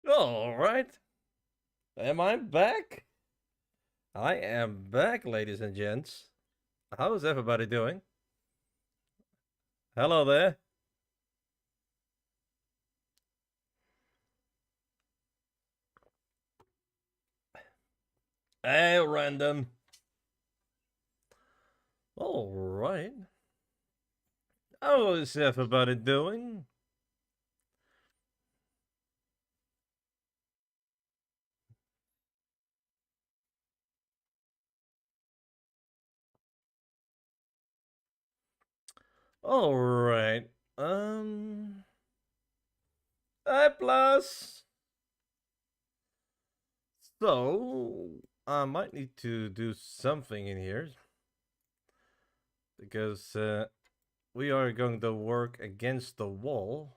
All right. Am I back? I am back, ladies and gents. How is everybody doing? Hello there. Hey, random. All right. How is everybody doing? All right. Hi, plus. So, I might need to do something in here because we are going to work against the wall.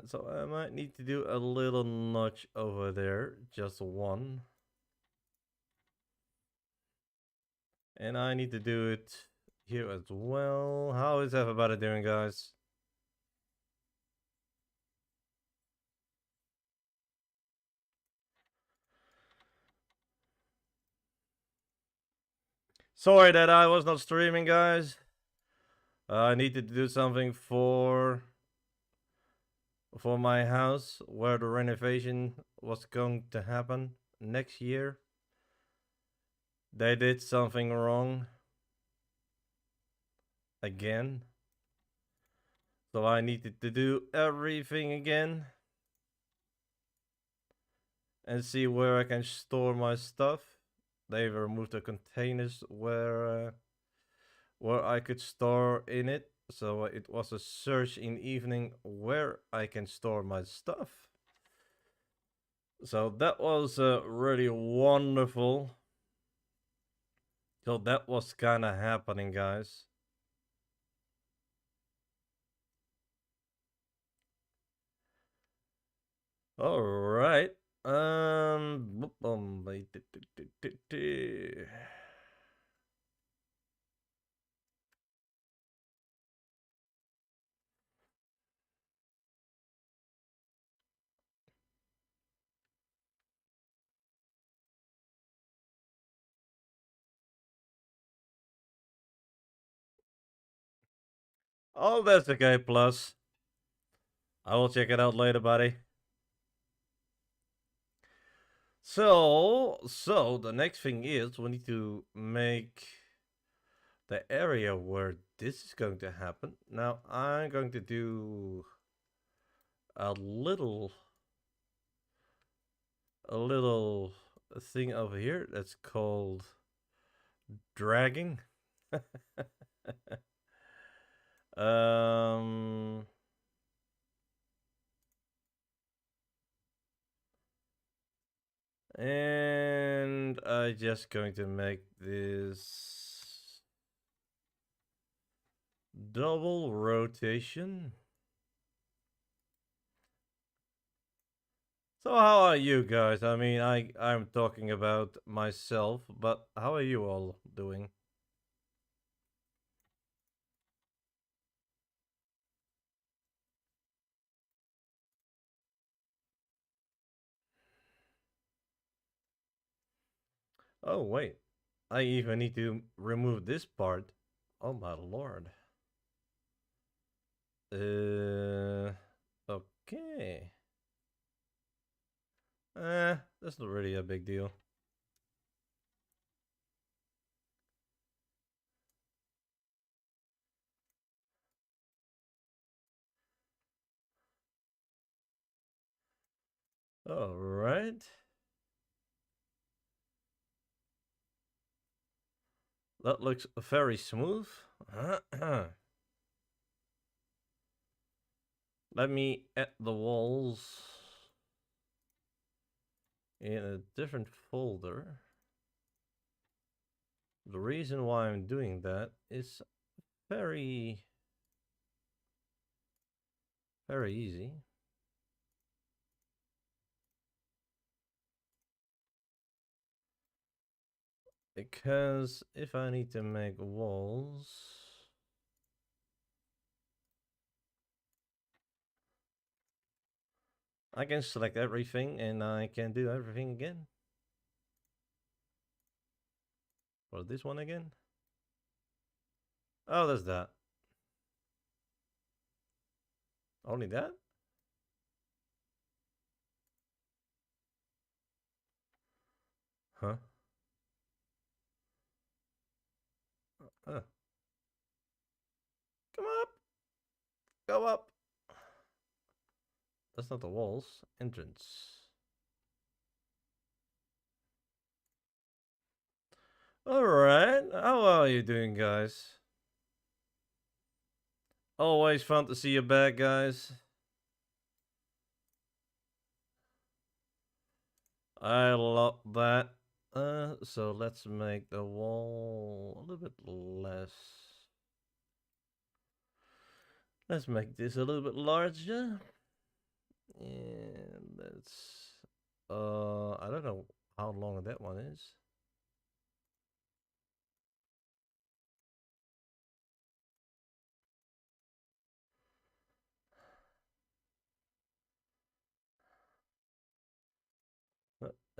So I might need to do a little notch over there, just one. And I need to do it here as well. How is everybody doing, guys? Sorry that I was not streaming, guys. I needed to do something for my house where the renovation was going to happen next year. They did something wrong again. So I needed to do everything again and see where I can store my stuff. They removed the containers where I could store in it. So it was a search in evening where I can store my stuff. So that was really wonderful. So that was kind of happening, guys. All right. Oh, that's okay. Plus, I will check it out later, buddy. So the next thing is we need to make the area where this is going to happen. Now I'm going to do a little a little thing over here that's called dragging. um and I just going to make this double rotation. So how are you guys? I mean, I'm talking about myself, but how are you all doing? Oh wait, I even need to remove this part. Oh my lord. Okay. That's not really a big deal. All right. That looks very smooth. Let me add the walls in a different folder. The reason why I'm doing that is very, very easy. Because if I need to make walls, I can select everything and I can do everything again. What is this one again? Oh, that's that. Only that? Huh? Oh. Come up! Go up! That's not the walls. Entrance. Alright. How are you doing, guys? Always fun to see you back, guys. I love that. So let's make the wall a little bit less. Let's make this a little bit larger. And let's, I don't know how long that one is.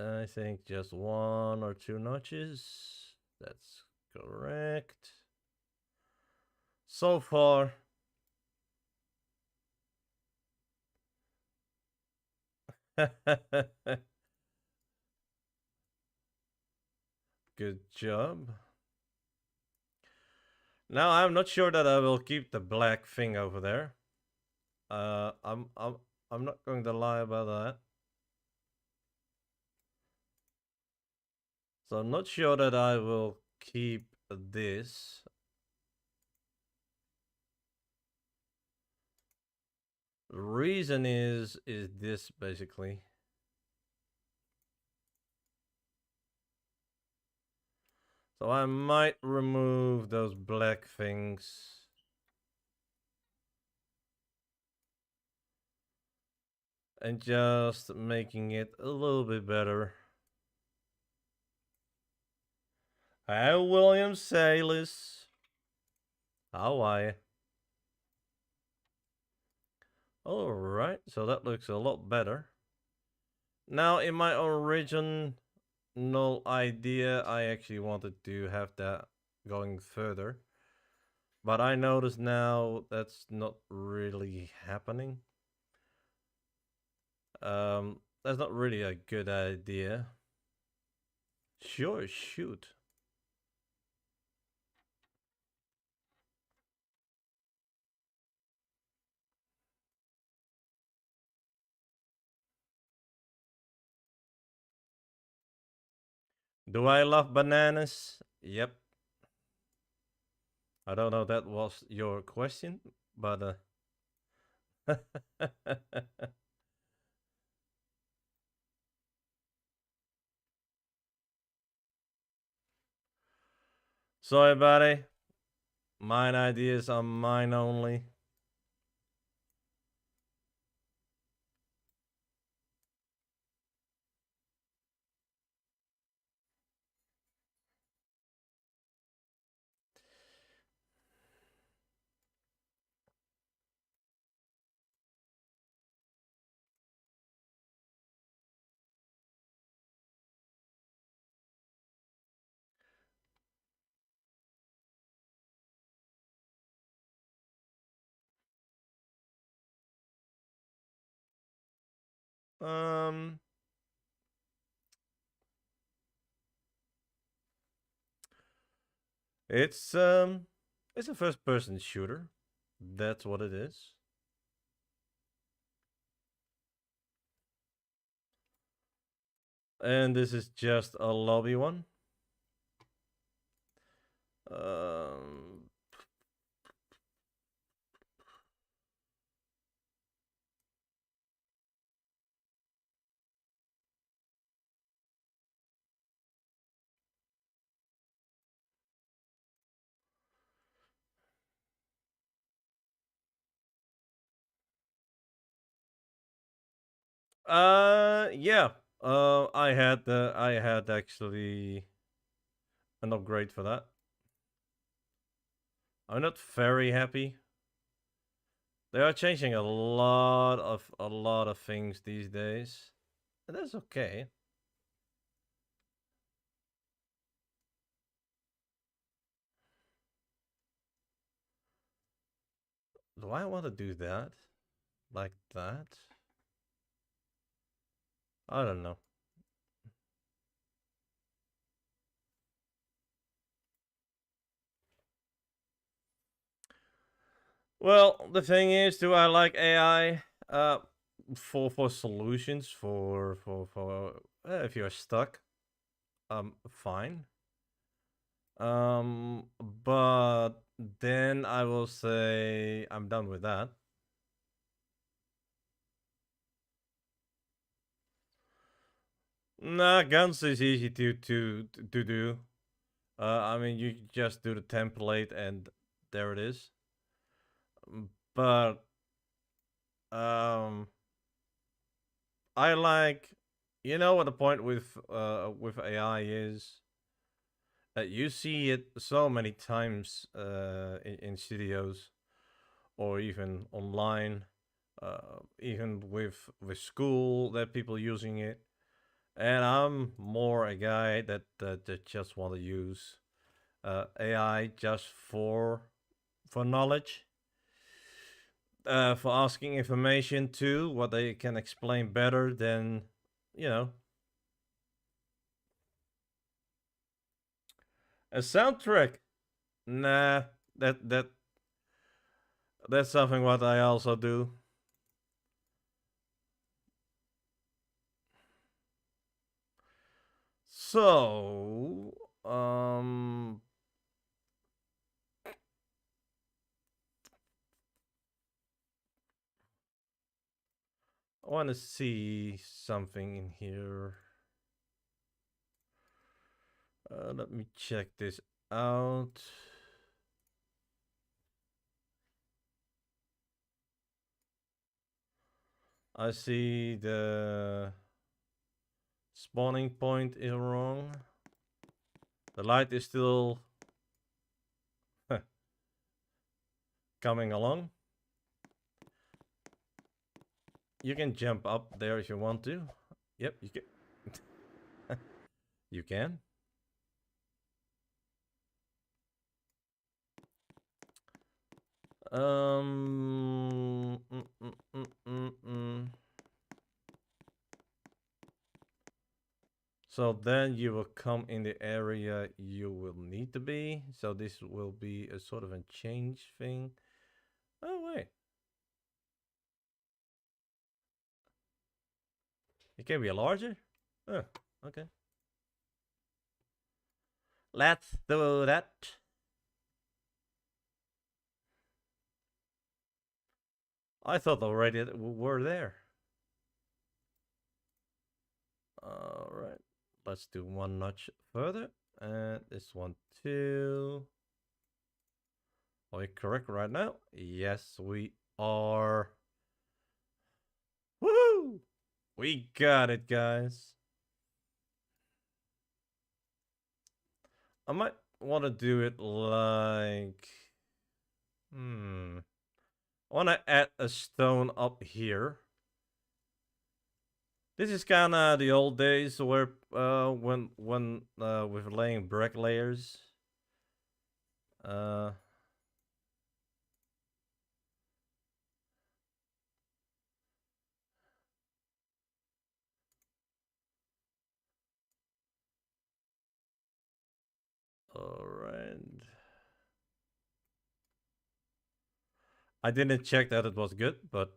I think just 1 or 2 notches. That's correct. So far. Good job. Now I'm not sure that I will keep the black thing over there. I'm not going to lie about that. So I'm not sure that I will keep this. The reason is this basically. So I might remove those black things. And just making it a little bit better. Hi, William Salis. How are you? Alright, so that looks a lot better. Now, in my original idea, I actually wanted to have that going further. But I notice now that's not really happening. That's not really a good idea. Sure, shoot. Do I love bananas? Yep. I don't know if that was your question, but sorry, buddy. Mine ideas are mine only. Um, it's it's a first-person shooter. That's what it is. And this is just a lobby one. Um, yeah. I had actually an upgrade for that. I'm not very happy They are changing a lot of things these days. And that's okay. Do I want to do that? Like that? I don't know. Well, the thing is, do I like AI? For solutions for if you're stuck, fine. But then I will say I'm done with that. Nah, guns is easy to do. I mean, you just do the template and there it is. But I like, you know what the point with AI is? You see it so many times in studios or even online, even with school that people using it. And I'm more a guy that just want to use AI just for knowledge, for asking information too, what they can explain better than you know a soundtrack. Nah, that's something what I also do. So, I want to see something in here. Let me check this out. I see the spawning point is wrong. The light is still coming along. You can jump up there if you want to. Yep, you can. You can. Um. mm, mm, mm, mm, mm. So then you will come in the area you will need to be. So this will be a sort of a change thing. Oh wait, it can be a larger. Oh, okay. Let's do that. I thought already were there. All right. Let's do one notch further. And this one too. Are we correct right now? Yes, we are. Woohoo! We got it, guys. I might want to do it like. I want to add a stone up here. This is kind of the old days where when with laying brick layers. Uh, all right. I didn't check that it was good, but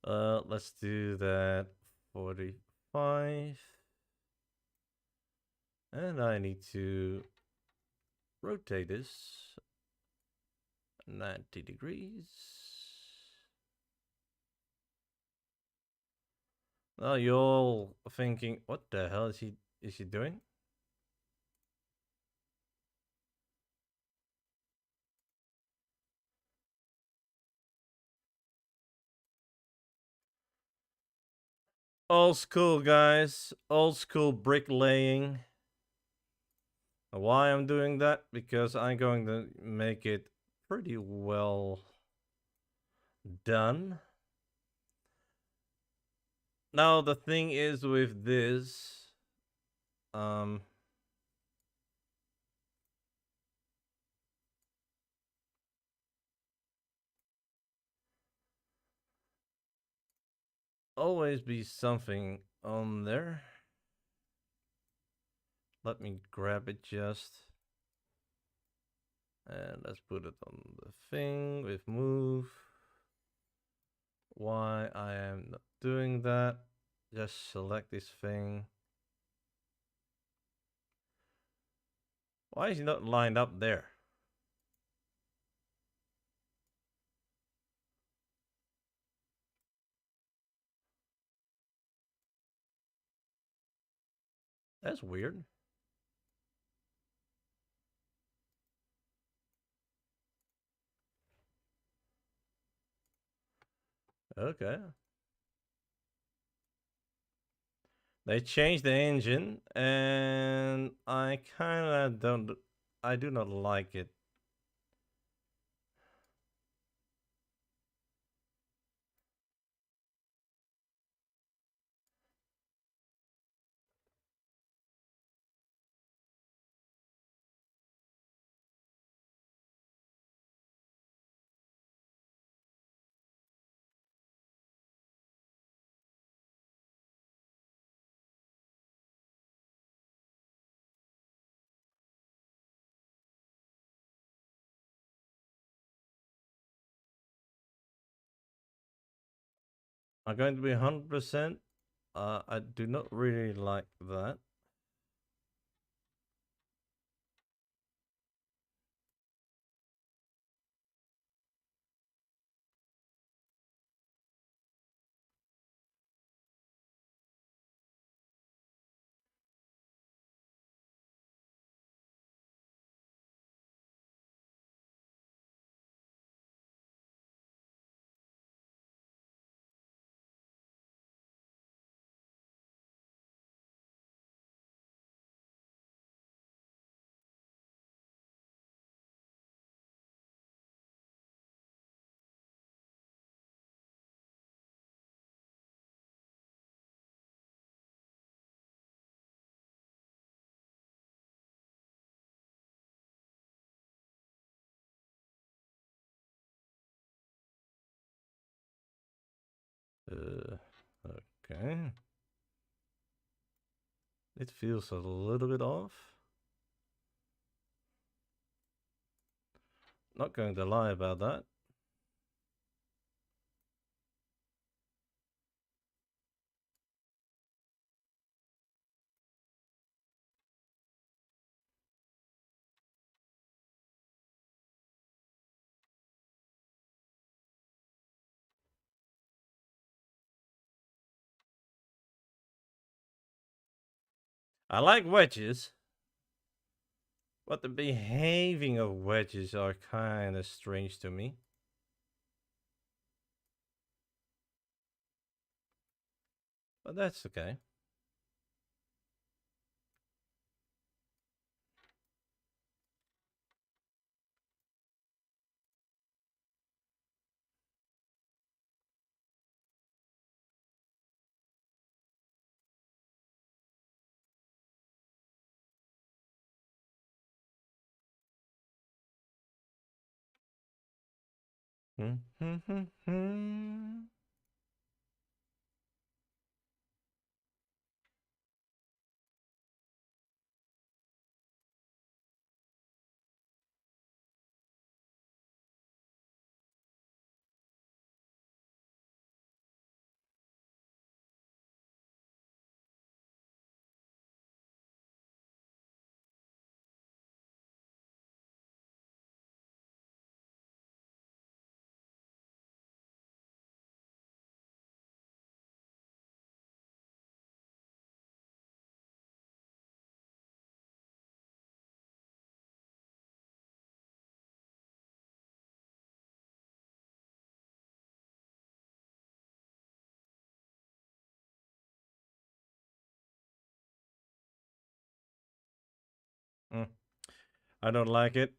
let's do that 45. And I need to rotate this 90 degrees. Now you're all thinking, what the hell is he doing? Old school, guys. Old school bricklaying. Why I'm doing that? Because I'm going to make it pretty well done. Now the thing is with this, um, always be something on there. Let me grab it just. And let's put it on the thing with move. Why I am not doing that. Just select this thing. Why is he not lined up there? That's weird. Okay. They changed the engine and I kinda don't I do not like it. I'm going to be 100%. I do not really like that. Okay. It feels a little bit off. Not going to lie about that. I like wedges, but the behaving of wedges are kind of strange to me. But that's okay. I don't like it.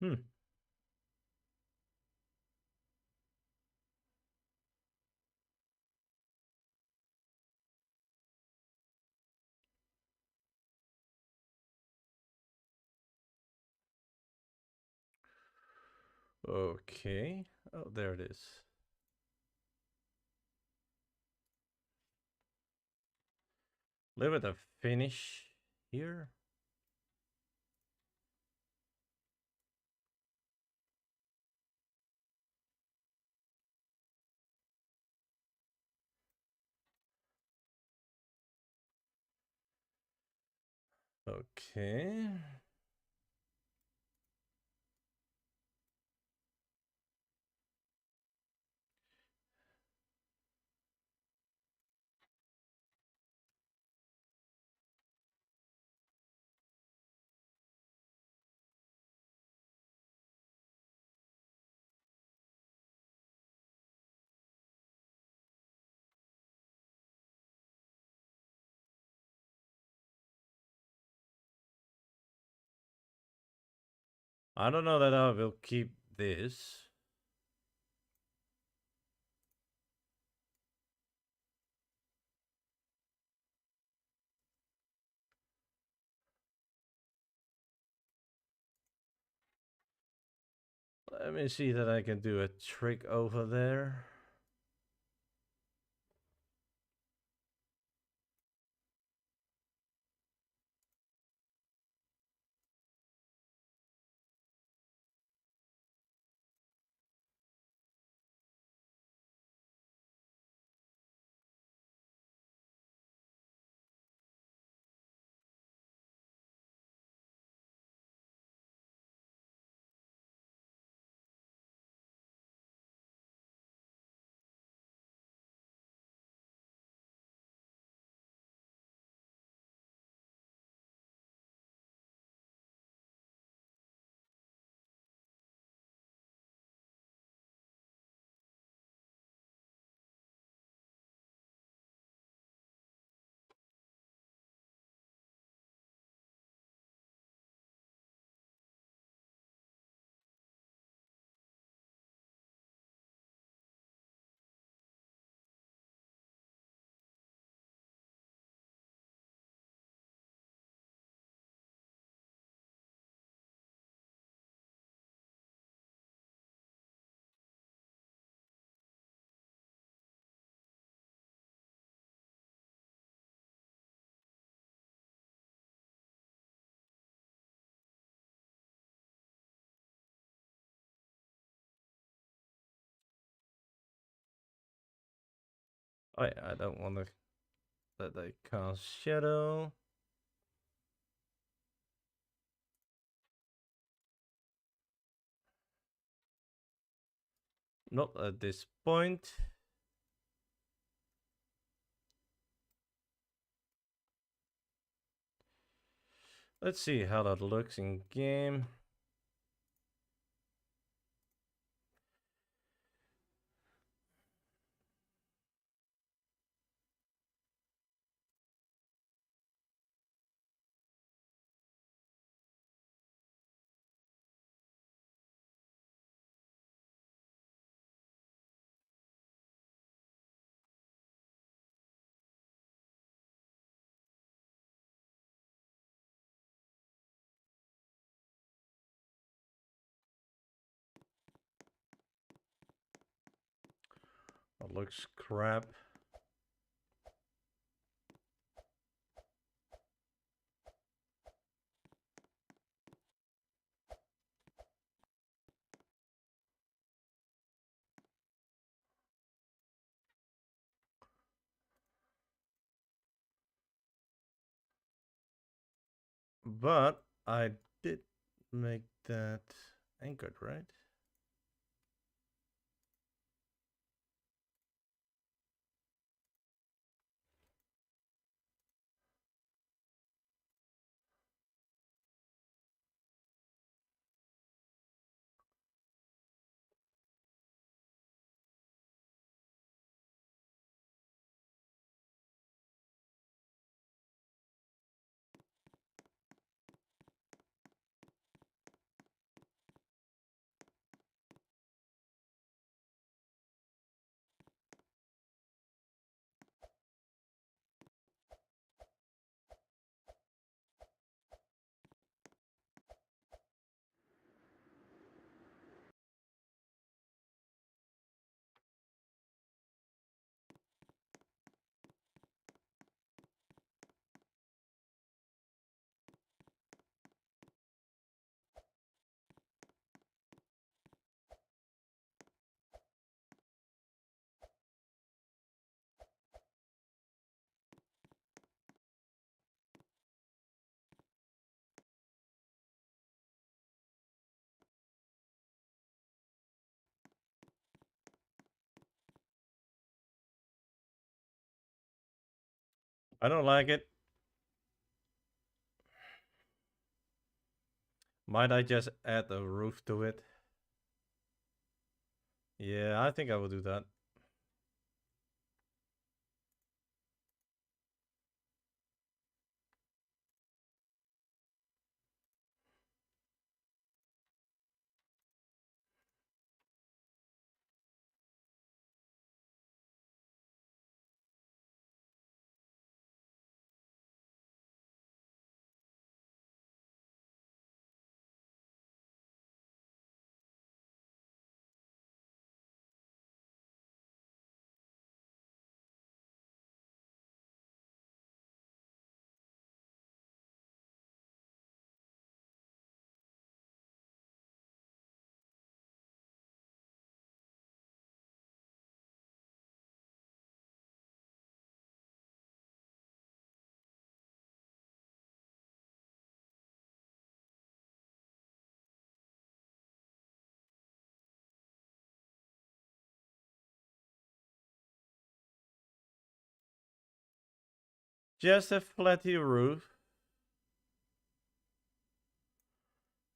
Hmm. Okay. Oh, there it is. Leave it a finish here. Okay. I don't know that I will keep this. Let me see that I can do a trick over there. Oh, yeah, I don't want to let they cast shadow. Not at this point. Let's see how that looks in game. That looks crap. But I did make that anchored, right? I don't like it. Might I just add a roof to it? Yeah, I think I will do that. Just a flatty roof.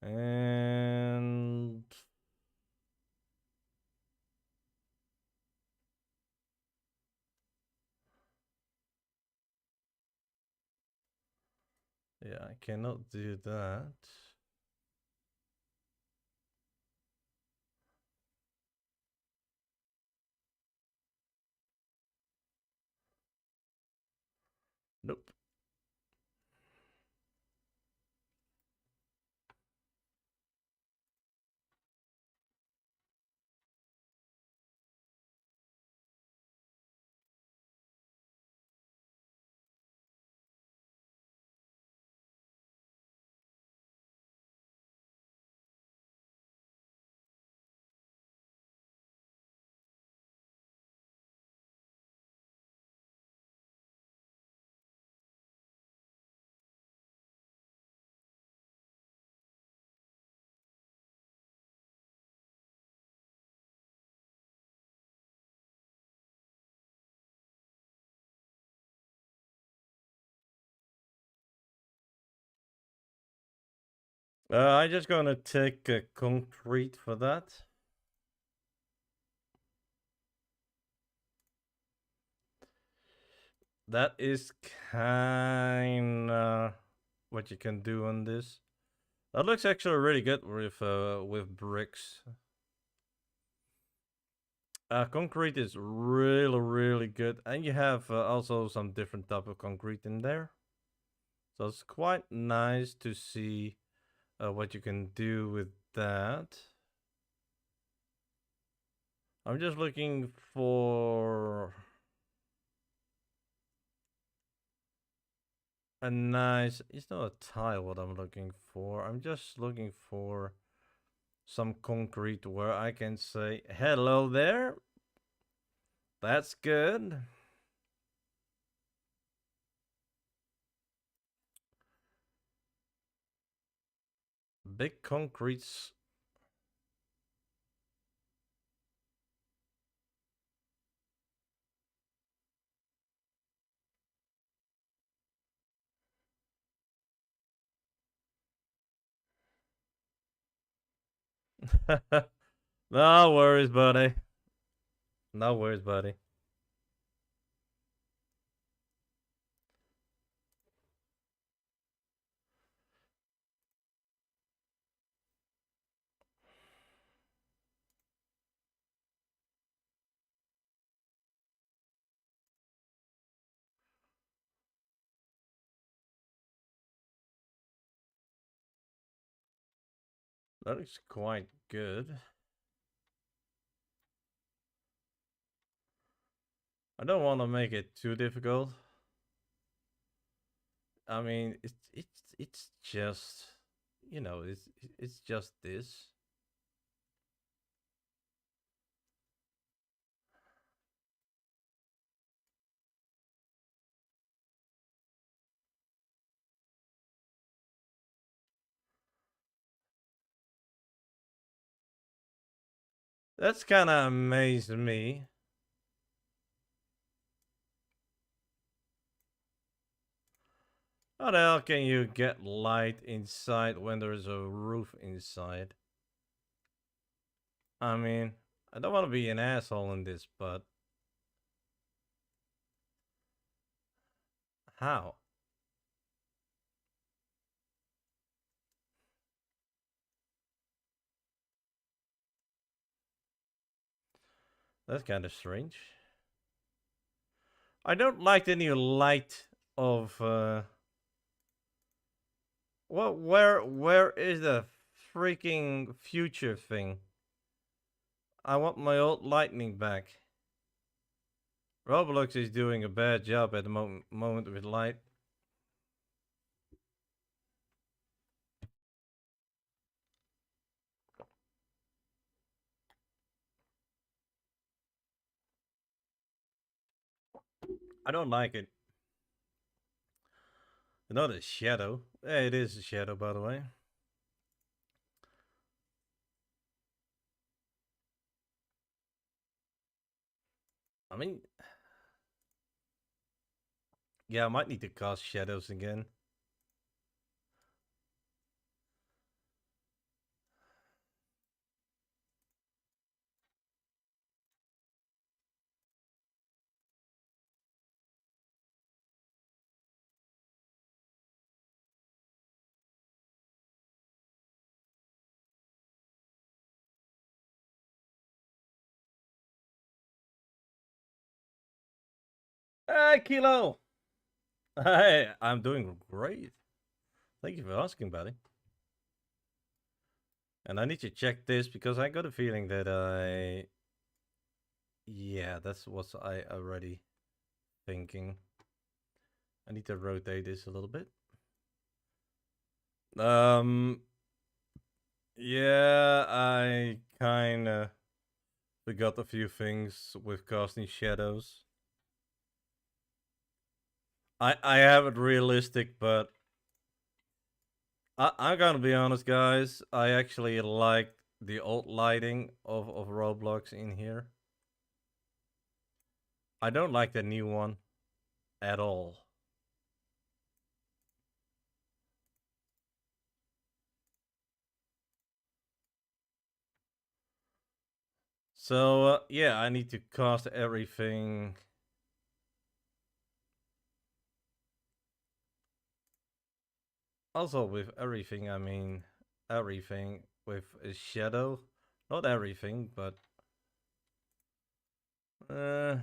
And yeah, I cannot do that. Nope. I'm just gonna take concrete for that. That is kinda what you can do on this. That looks actually really good with bricks. Concrete is really good, and you have also some different type of concrete in there. So it's quite nice to see what you can do with that. I'm just looking for a nice. It's not a tile what I'm looking for. I'm just looking for some concrete where I can say hello there. That's good. Big concretes. No worries, buddy. No worries, buddy. That looks quite good. I don't want to make it too difficult. I mean, it's just, it's just this. That's kind of amazed me. How the hell can you get light inside when there's a roof inside? I mean, I don't want to be an asshole in this, but how? That's kind of strange. I don't like the new light of well, where is the freaking future thing? I want my old lightning back. Roblox is doing a bad job at the moment with light. I don't like it. Not a shadow. Yeah, it is a shadow, by the way. I mean, yeah, I might need to cast shadows again. Hey, Kilo! Hey, I'm doing great. Thank you for asking, buddy. And I need to check this because I got a feeling that yeah, that's what I already thinking. I need to rotate this a little bit. Um, yeah, I kinda forgot a few things with casting shadows. I have it realistic, but I'm gonna be honest, guys. I actually like the old lighting of Roblox in here. I don't like the new one at all. So yeah, I need to cast everything. Also with everything, I mean everything with a shadow. Not everything, but uh,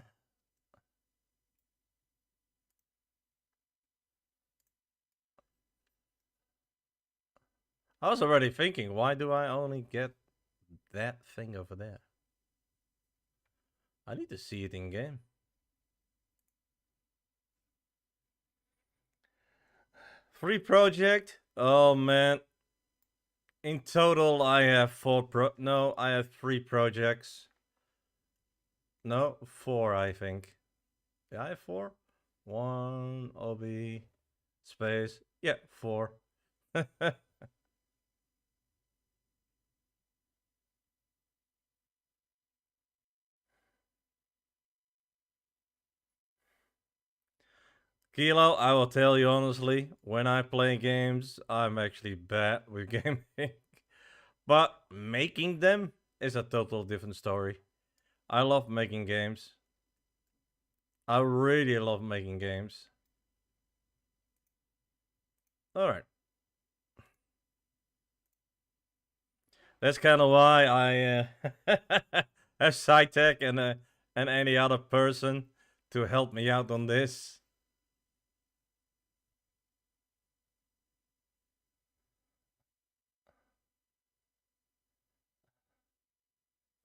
I was already thinking, why do I only get that thing over there? I need to see it in game. Free project? Oh man. In total, I have no, I have 3 projects. No, 4, I think. Yeah, I have 4. 1, obby, space. Yeah, 4. Kilo, I will tell you honestly, when I play games, I'm actually bad with gaming. But making them is a total different story. I love making games. I really love making games. Alright. That's kind of why I have SciTech and any other person to help me out on this.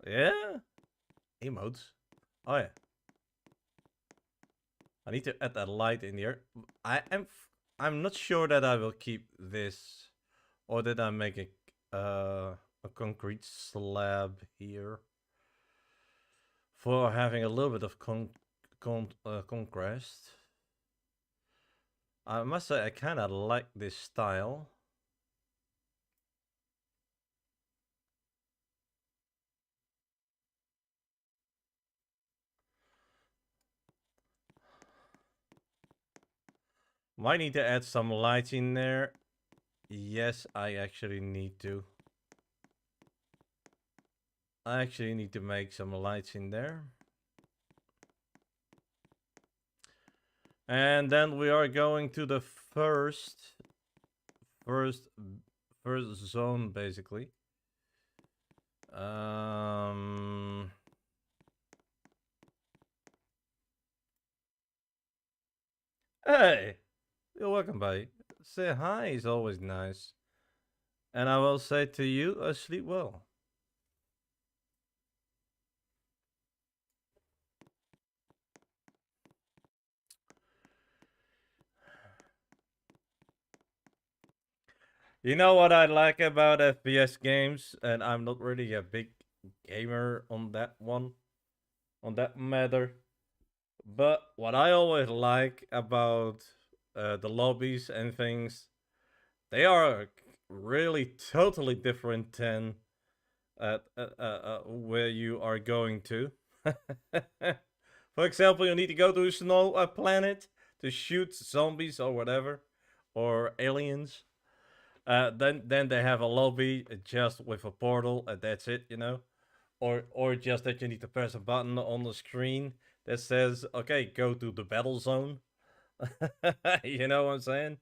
Yeah, emotes. Oh yeah, I need to add that light in here. I'm not sure that I will keep this or that I make a concrete slab here for having a little bit of contrast. I must say I kind of like this style. Might need to add some lights in there. Yes, I actually need to. I actually need to make some lights in there. And then we are going to the first first zone basically. Hey, you're welcome, buddy. Say hi is always nice. And I will say to you, sleep well. You know what I like about FPS games, and I'm not really a big gamer on that one, on that matter. But what I always like about the lobbies and things, they are really totally different than where you are going to. For example, you need to go to a snow planet to shoot zombies or whatever, or aliens. Then they have a lobby just with a portal, and that's it, you know. Or just that you need to press a button on the screen that says, "Okay, go to the battle zone." You know what I'm saying?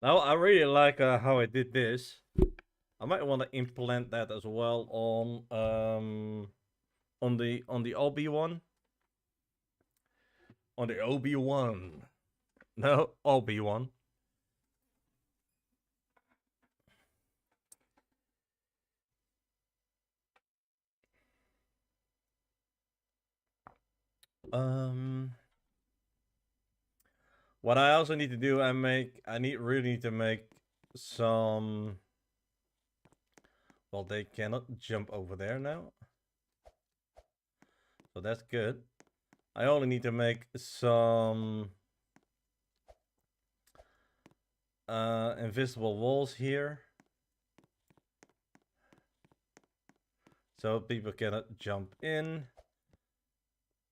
Now I really like how I did this. I might want to implement that as well on the Obi-Wan. On the Obi-Wan. No, Obi-Wan. Um what I also need to do, I need really need to make some, well, they cannot jump over there now. So that's good. I only need to make some invisible walls here. So people cannot jump in.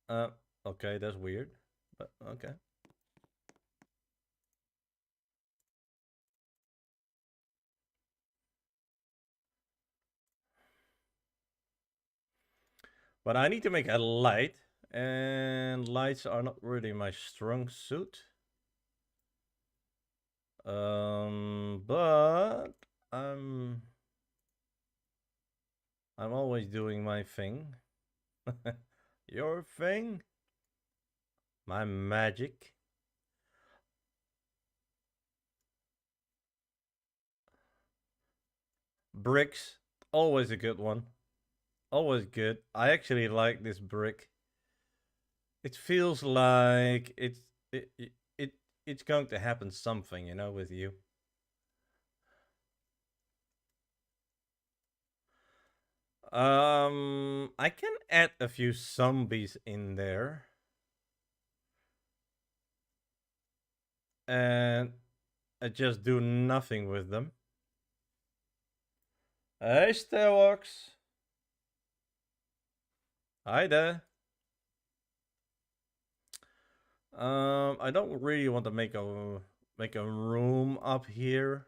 Uh, okay, that's weird. But okay. But I need to make a light. And lights are not really my strong suit. But I'm I'm always doing my thing. Your thing? My magic. Bricks. Always a good one. Always good. I actually like this brick. It feels like it it's going to happen something, you know, with you. I can add a few zombies in there. And I just do nothing with them. Hey, Starwalks. Hi there. I don't really want to make a room up here.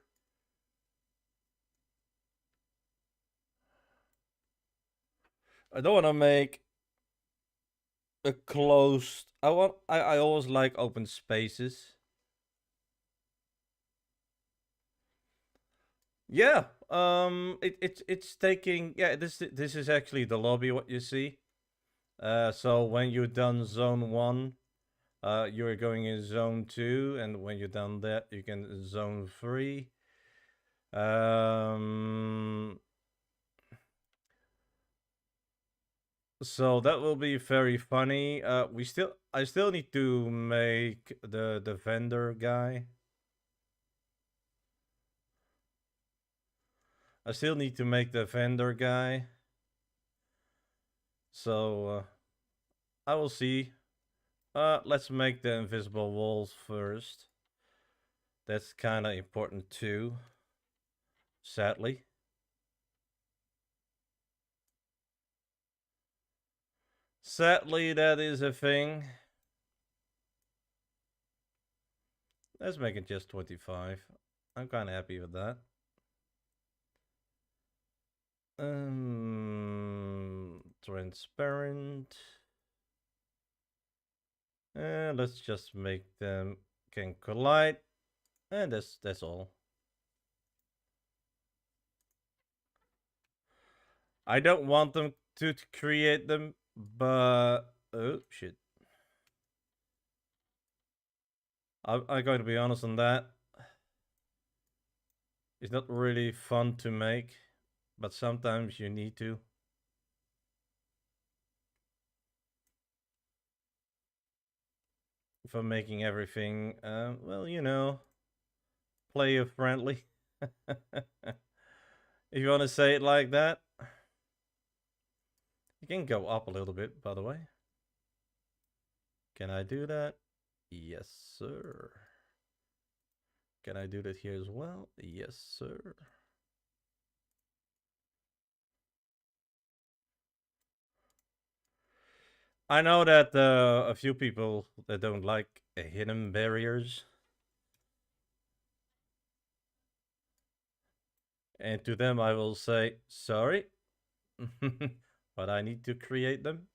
I don't want to make a closed. I always like open spaces. Yeah. It's taking, yeah, this is actually the lobby what you see. So when you're done zone 1, you're going in zone 2, and when you're done that, you can zone 3. Um so that will be very funny. I still need to make the vendor guy. I still need to make the vendor guy. So I will see. Let's make the invisible walls first. That's kind of important too. sadly. Sadly, that is a thing. Let's make it just 25. I'm kind of happy with that. Transparent. And let's just make them can collide. And that's all. I don't want them to create them, but oh shit. I'm going to be honest on that. It's not really fun to make, but sometimes you need to. For making everything, well, you know, player friendly. If you want to say it like that. You can go up a little bit, by the way. Can I do that? Yes, sir. Can I do that here as well? Yes, sir. I know that a few people that don't like hidden barriers. And to them I will say, sorry, but I need to create them.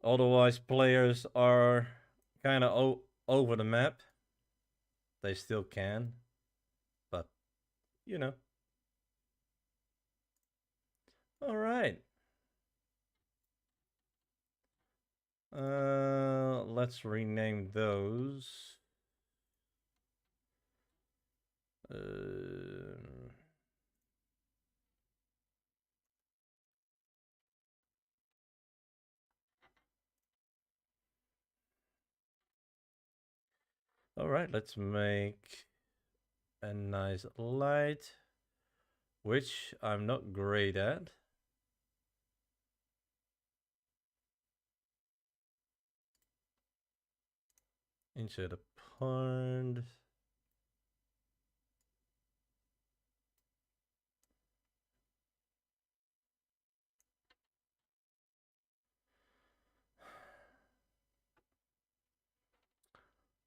Otherwise, players are kind of over the map. They still can, but you know. All right. Let's rename those. All right, let's make a nice light, which I'm not great at. Insert a pond.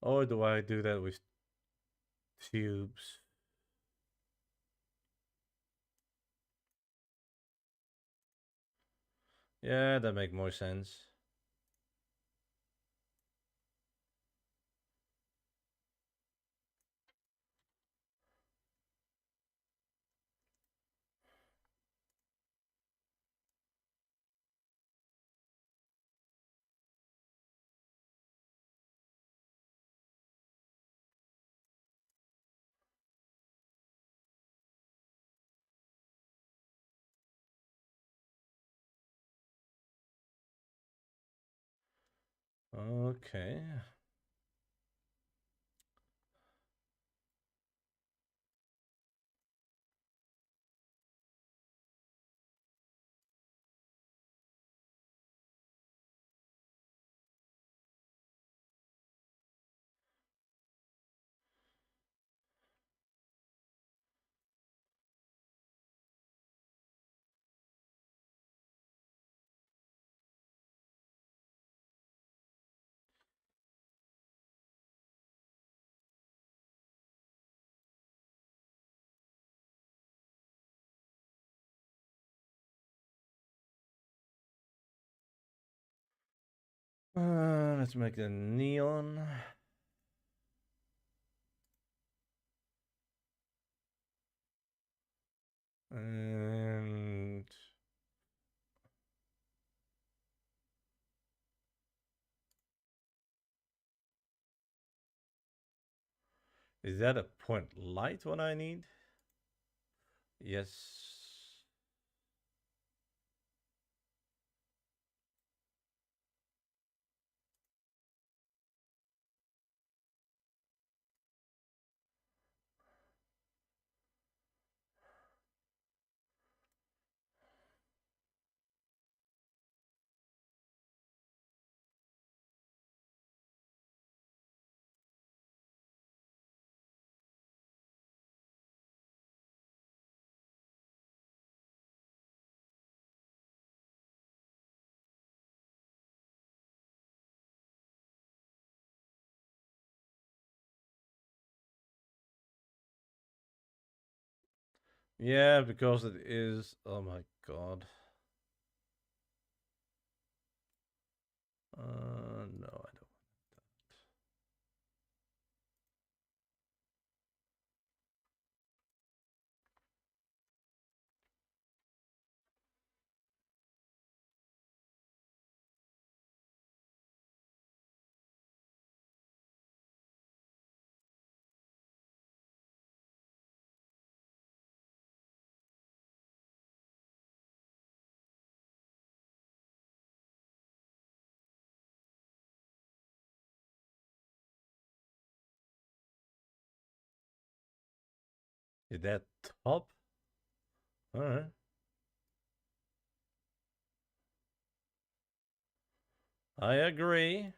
Or do I do that with tubes? Yeah, that makes more sense. Okay. Let's make the neon. And is that a point light what I need? Yes. Yeah, because it is. Oh my god. No, I don't. Is that top? Alright. I agree.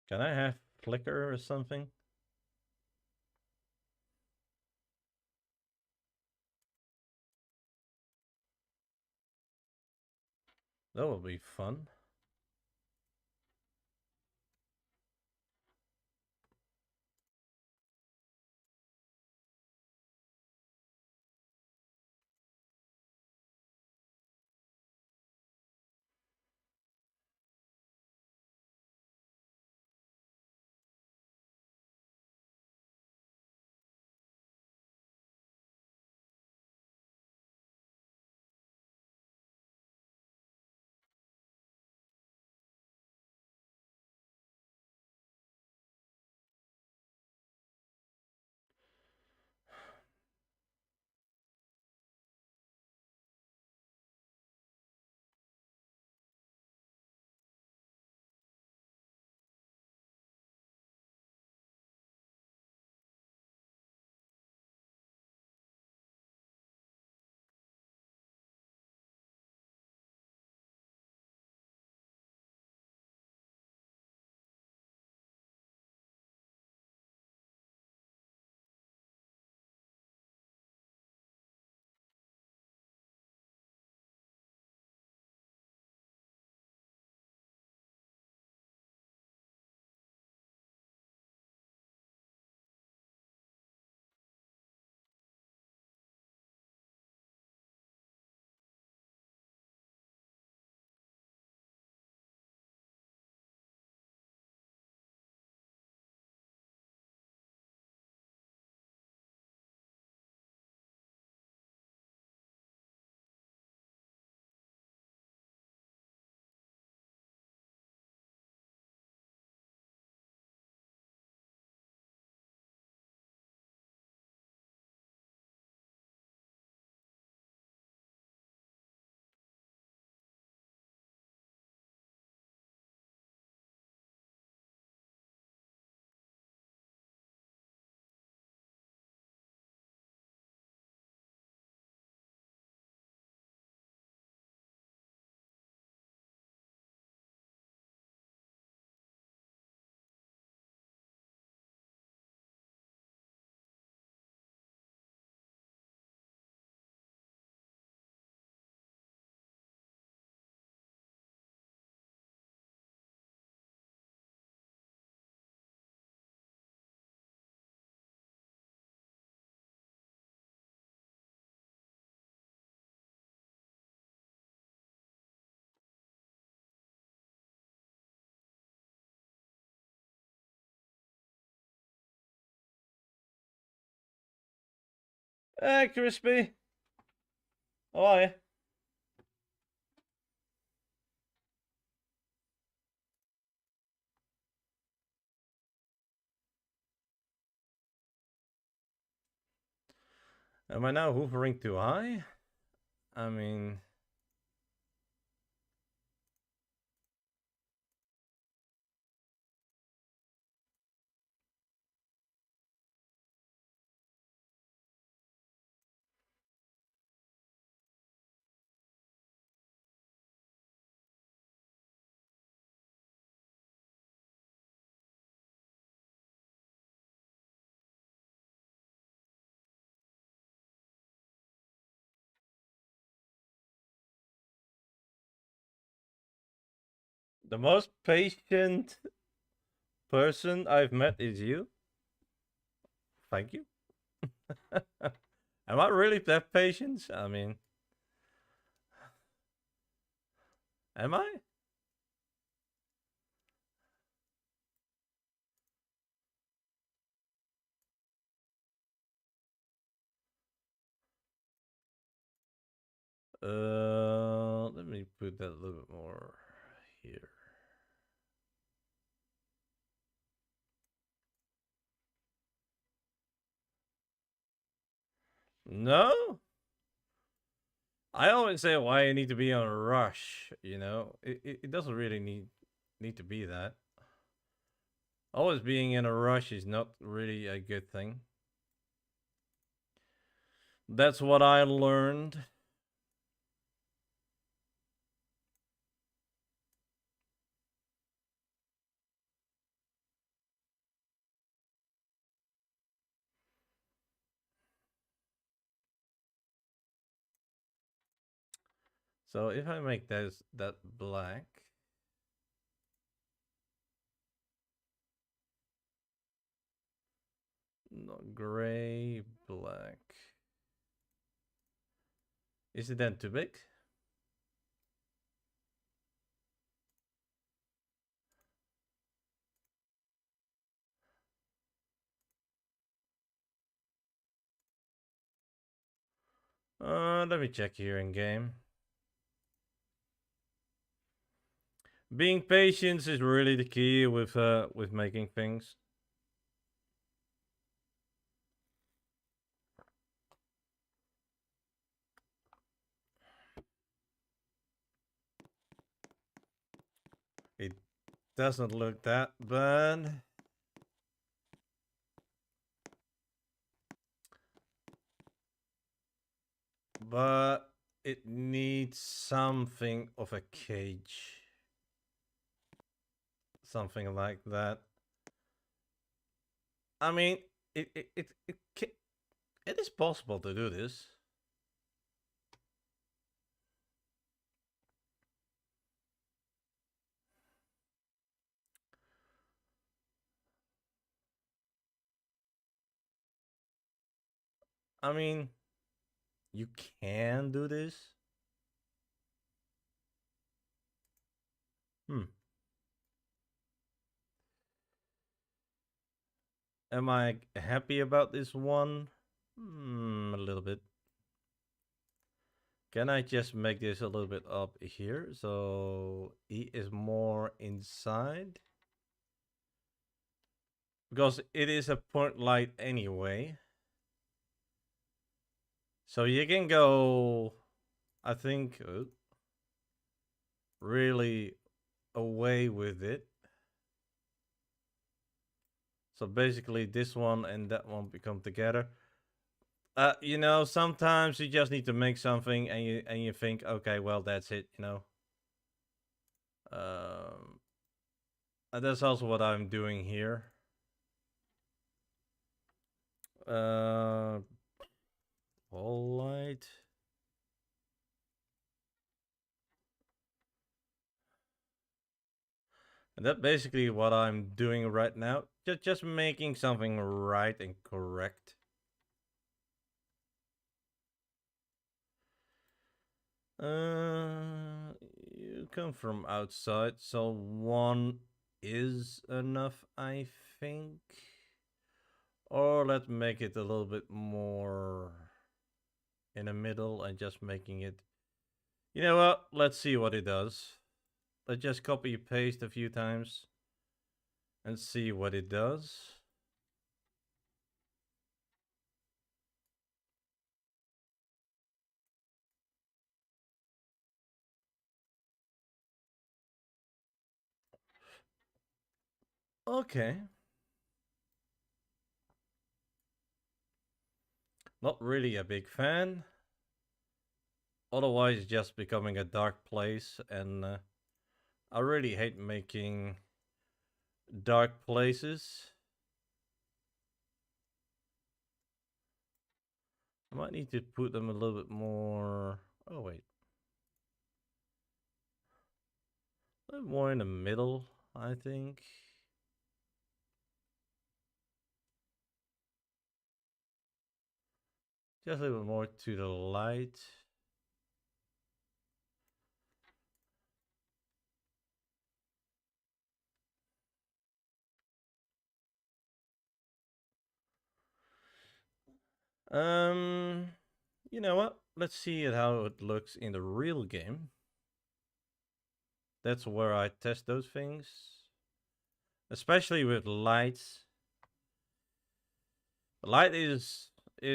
Can I have flicker or something? That will be fun. Hey, Crispy. How are you? Am I now hoovering too high? I mean, The most patient person I've met is you. Thank you. Am I really that patient? I mean, am I? Let me put that a little bit more here. No? I always say why I need to be on a rush, you know? It doesn't really need to be that. Always being in a rush is not really a good thing. That's what I learned. So if I make that black, no, gray, black. Is it then too big? Let me check here in game. Being patient is really the key with making things. It doesn't look that bad. But it needs something of a cage. Something like that. I mean, it is possible to do this. I mean, you can do this. Hmm. Am I happy about this one? A little bit. Can I just make this a little bit up here so he is more inside? Because it is a point light anyway. So you can go, I think, really away with it. So basically this one and that one become together. You know, sometimes you just need to make something and you think, okay, well that's it, you know. And that's also what I'm doing here. All light. And that's basically what I'm doing right now. Just making something right and correct. You come from outside, so one is enough, I think. Or let's make it a little bit more in the middle and just making it. You know what? Let's see what it does. Let's just copy paste a few times and see what it does. Okay. Not really a big fan. Otherwise, just becoming a dark place, and I really hate making dark places. I might need to put them a little bit more. Oh, wait. More in the middle, I think. Just a little bit more to the light. Um, you know what? Let's see how it looks in the real game. That's where I test those things, especially with lights. Light is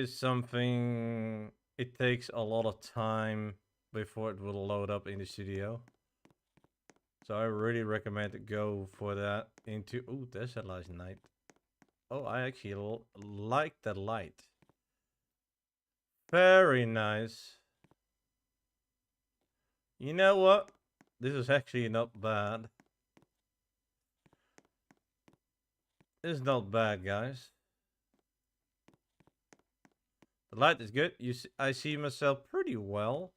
something. It takes a lot of time before it will load up in the studio. So I really recommend to go for that into. Oh, there's a nice night. Oh, I actually like that light. Very nice. You know what? This is actually not bad. It's not bad, guys. The light is good. I see myself pretty well.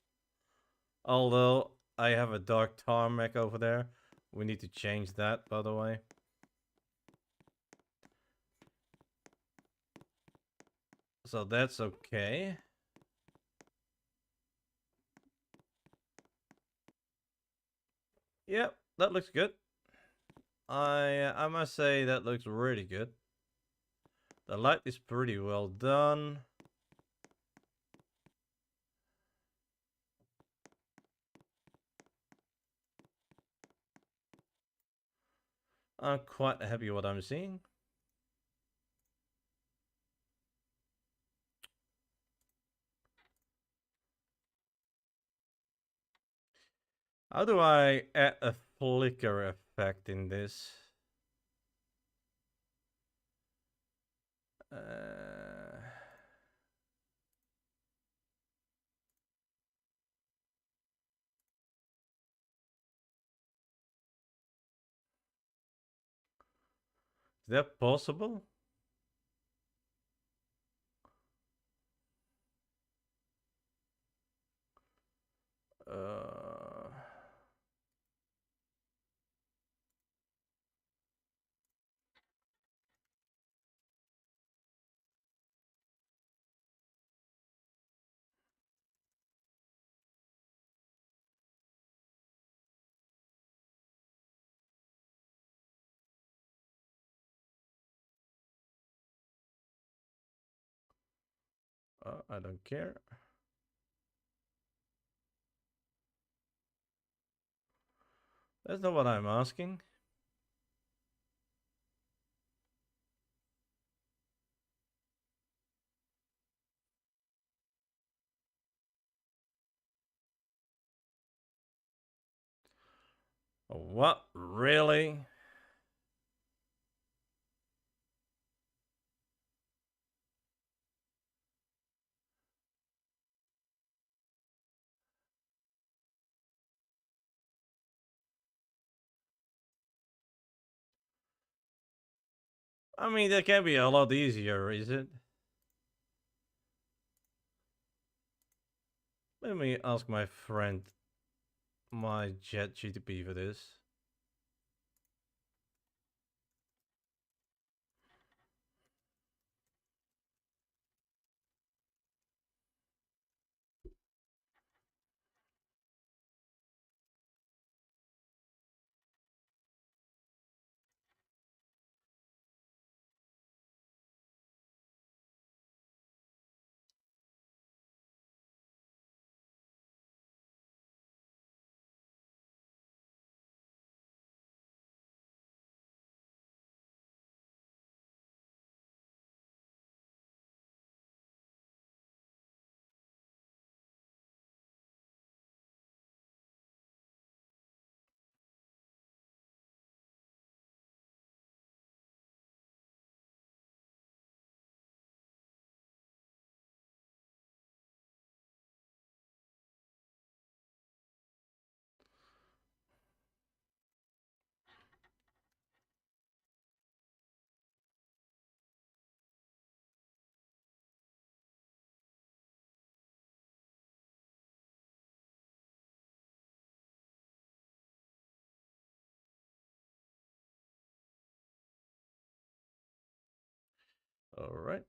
Although I have a dark tarmac over there. We need to change that, by the way. So that's okay. Yep, that looks good. I must say that looks really good. The light is pretty well done. I'm quite happy with what I'm seeing. How do I add a flicker effect in this? Is that possible? Uh, I don't care. That's not what I'm asking. What? Really? I mean, that can be a lot easier, is it? Let me ask my friend, my Jet GTP for this. All right.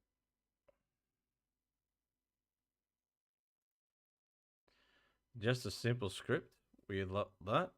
Just a simple script. We love that.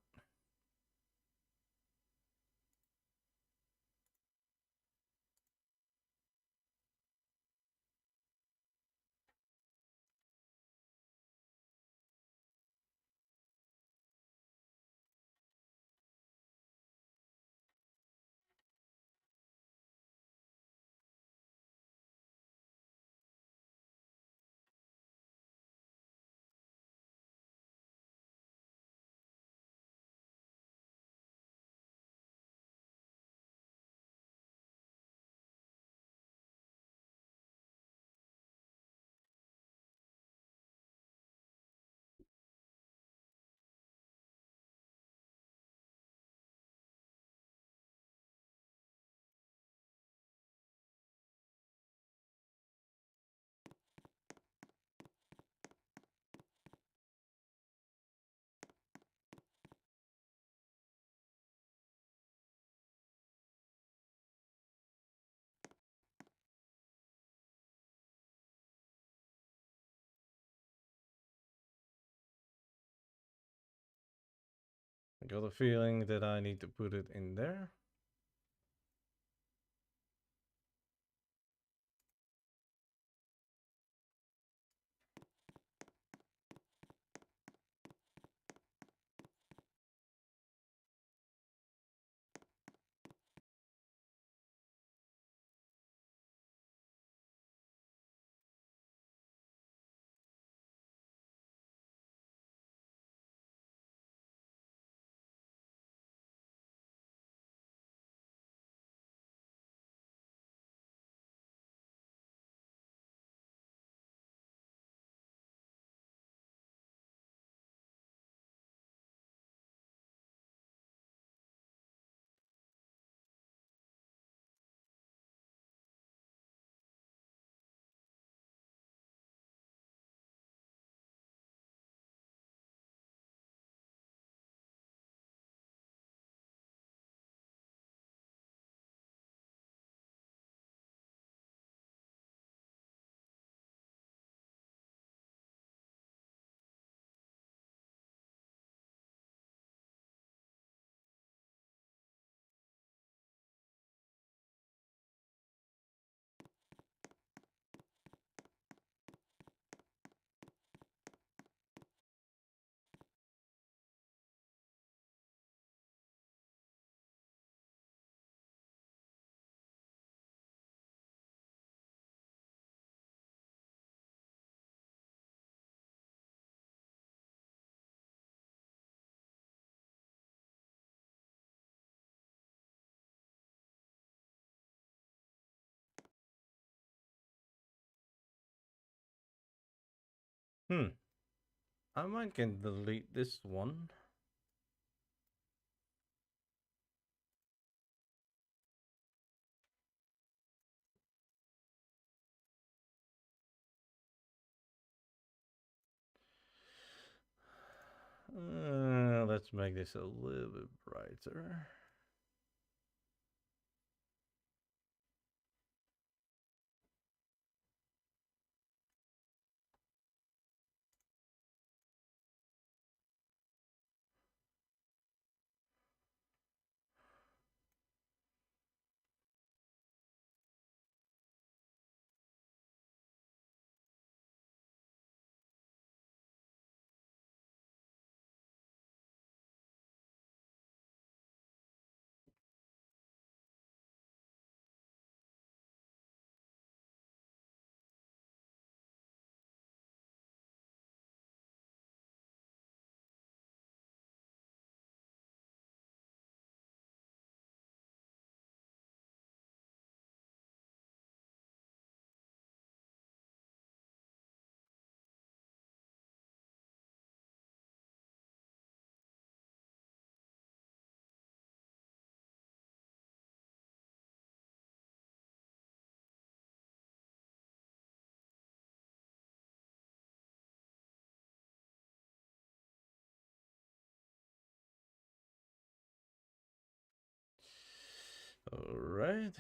I got a feeling that I need to put it in there. Hmm. I might can delete this one. Let's make this a little bit brighter. All right.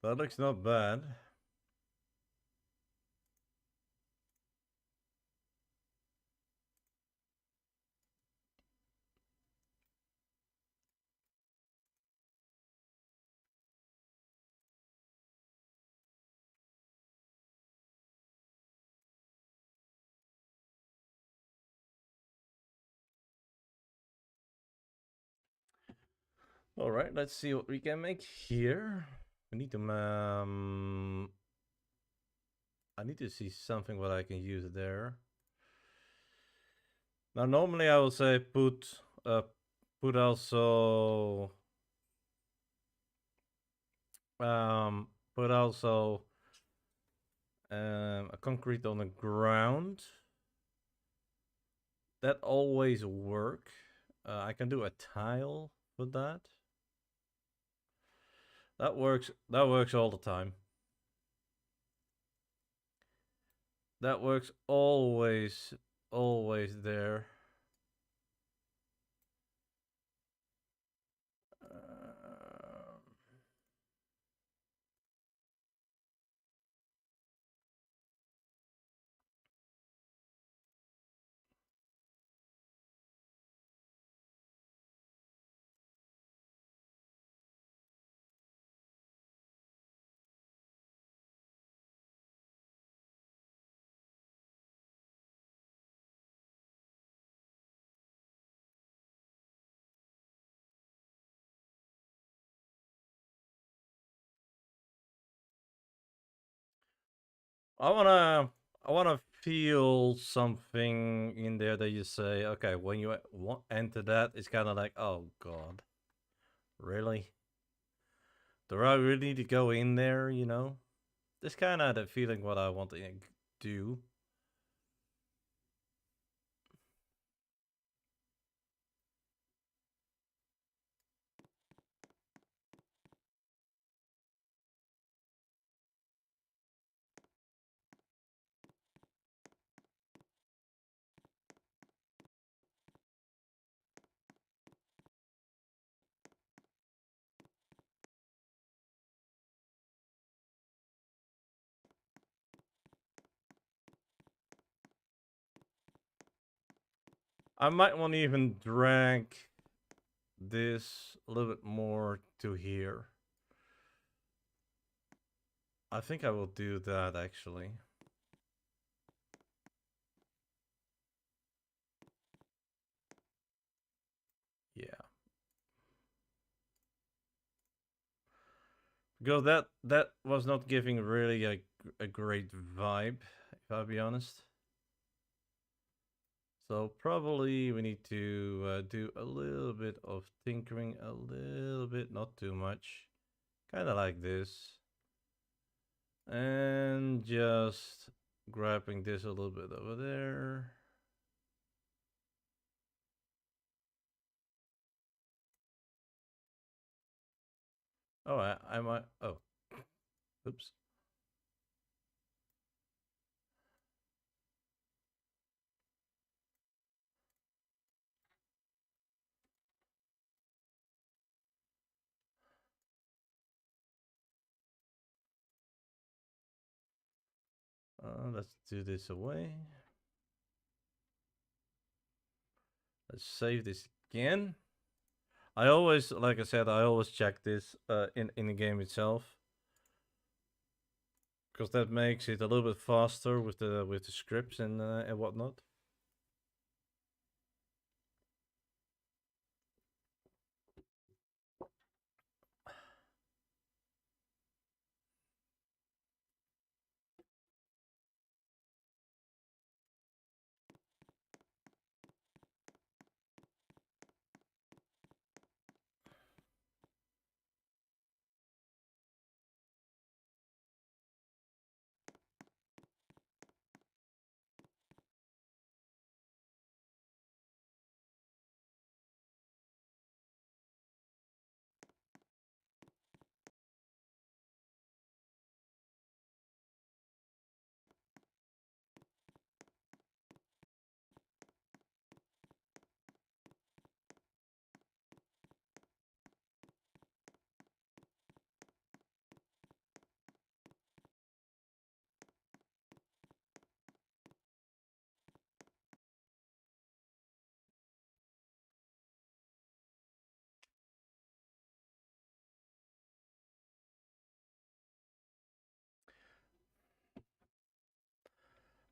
That looks not bad. All right, let's see what we can make here. We need to I need to see something what I can use there. Now, normally I will say put also put also a concrete on the ground. That always work. I can do a tile with that. That works. That works all the time. That works always, always there. I wanna I wanna feel something in there that you say, okay, when you enter that, it's kind of like, oh god, really? Do I really need to go in there? You know, this kind of the feeling what I want to do. I might want to even drag this a little bit more to here. I think I will do that actually. Yeah. Because that was not giving really a great vibe, if I'll be honest. So probably we need to do a little bit of tinkering, a little bit, not too much. Kind of like this. And just grabbing this a little bit over there. Oh, I might, oh, oops. Let's do this away. Let's save this again. I always, like I said, I always check this in the game itself, because that makes it a little bit faster with the scripts and whatnot.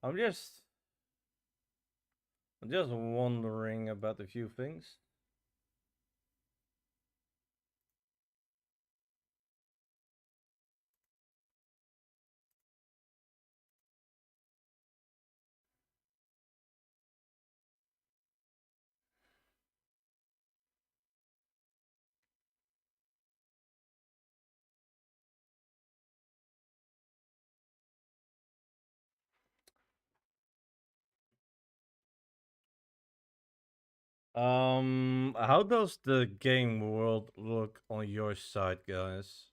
I'm just I'm just wondering about a few things. How does the game world look on your side, guys?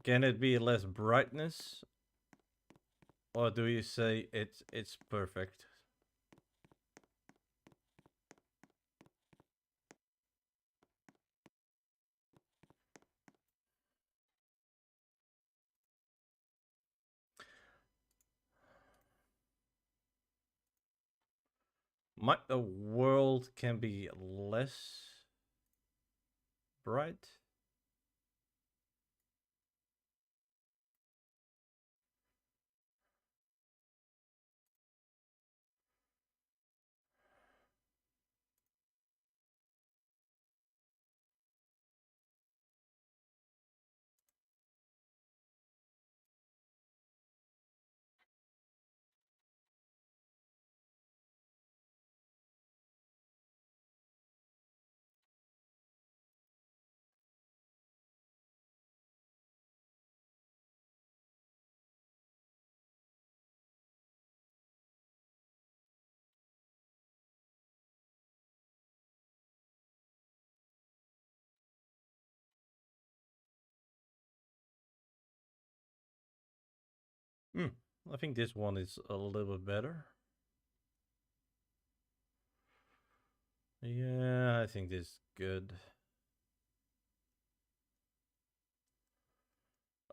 Can it be less brightness, or do you say it's perfect? Might the world can be less bright? Hmm. I think this one is a little bit better. Yeah, I think this is good.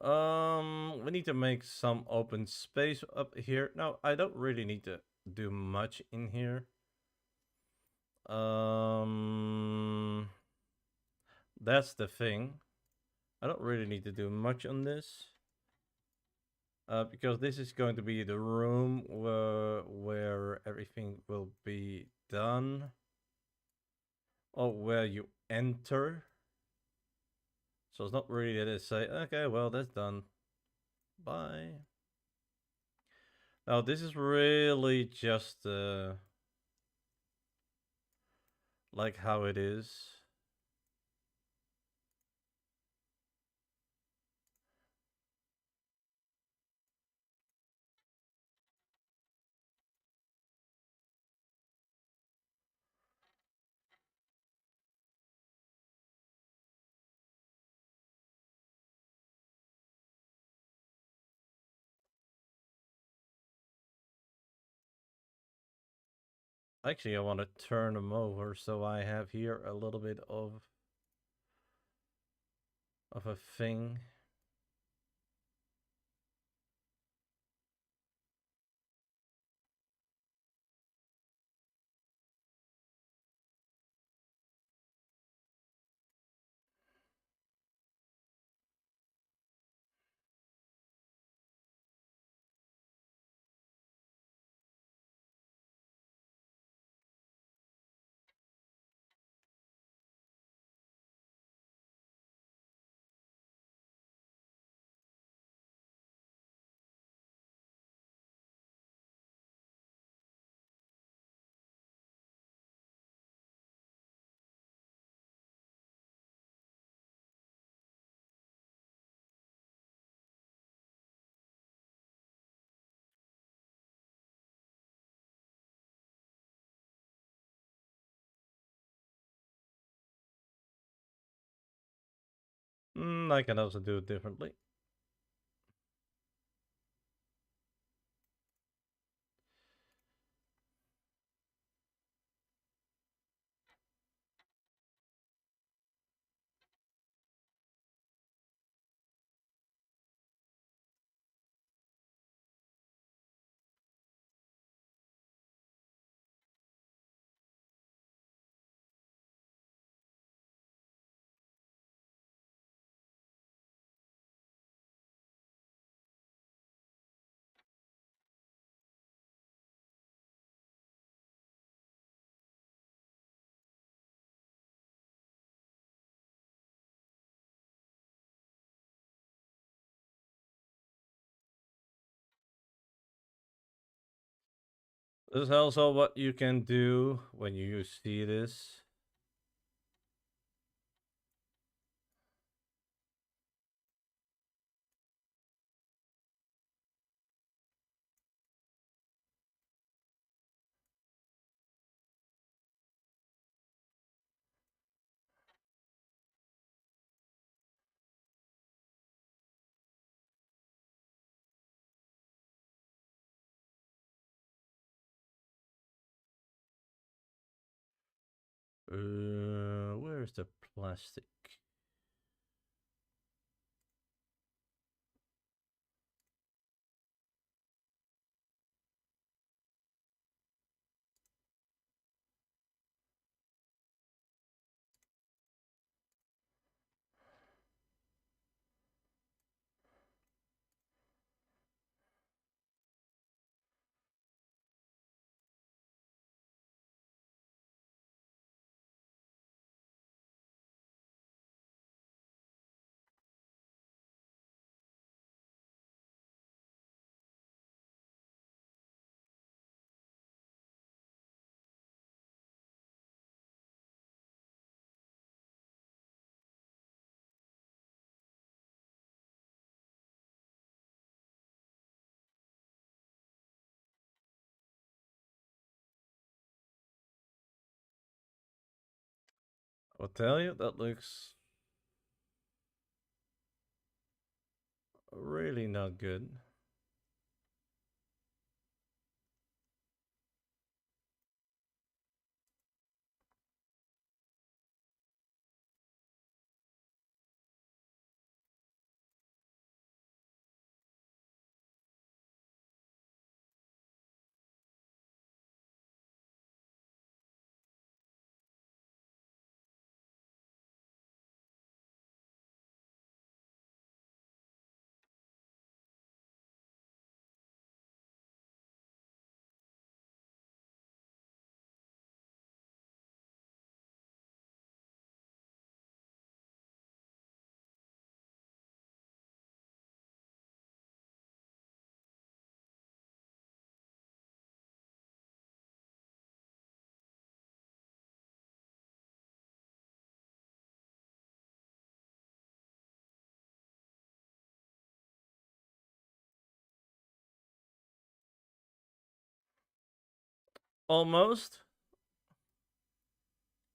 We need to make some open space up here. Now, I don't really need to do much in here. Um, that's the thing. I don't really need to do much on this. Because this is going to be the room where everything will be done. Or where you enter. So it's not really that I say, okay, well, that's done. Bye. Now, this is really just like how it is. Actually, I want to turn them over so I have here a little bit of a thing. I can also do it differently. This is also what you can do when you see this. Where's the plastic? I'll tell you, that looks really not good. Almost.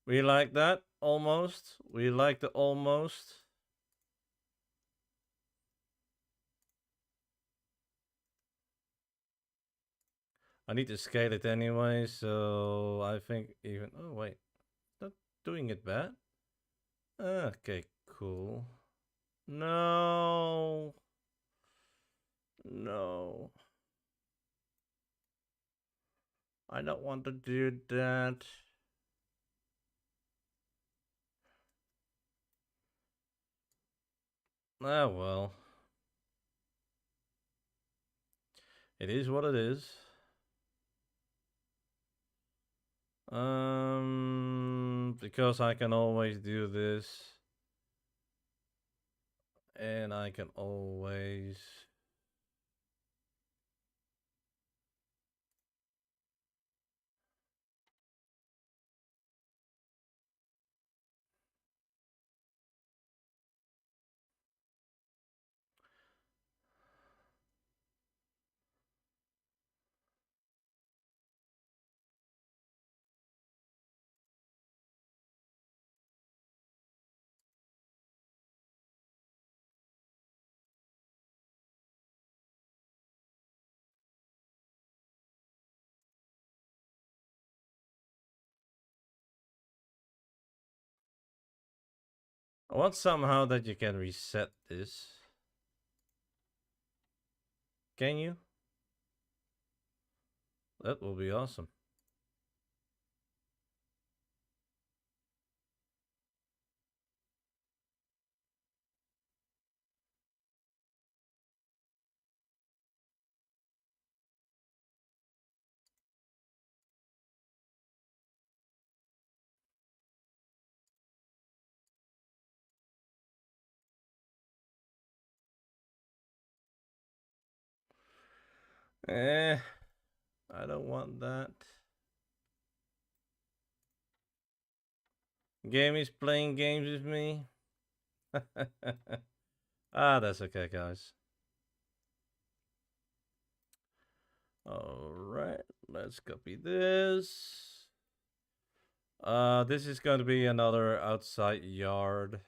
We like that. Almost. We like the almost. I need to scale it anyway, so I think even... Oh, wait. Not doing it bad. Okay, cool. No. No. I don't want to do that. Ah, well. It is what it is. Because I can always do this. And I can always... I want somehow that you can reset this. Can you? That will be awesome. Eh, I don't want that. Game is playing games with me. That's okay, guys. All right, let's copy this. This is going to be another outside yard.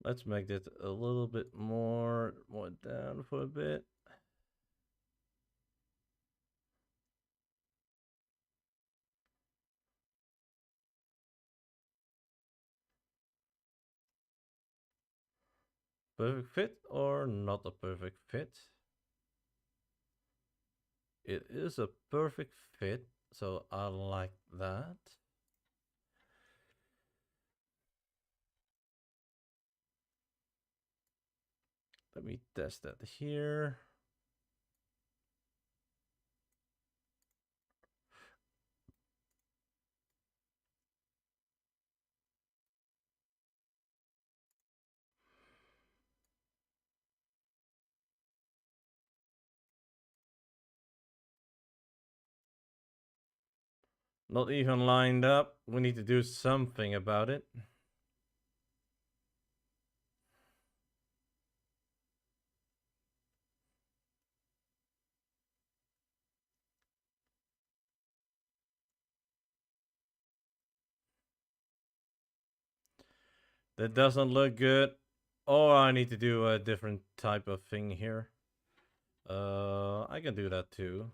Let's make it a little bit more down for a bit. Perfect fit or not a perfect fit? It is a perfect fit, so I like that. Let me test that here. Not even lined up. We need to do something about it. That doesn't look good. Or I need to do a different type of thing here. I can do that too.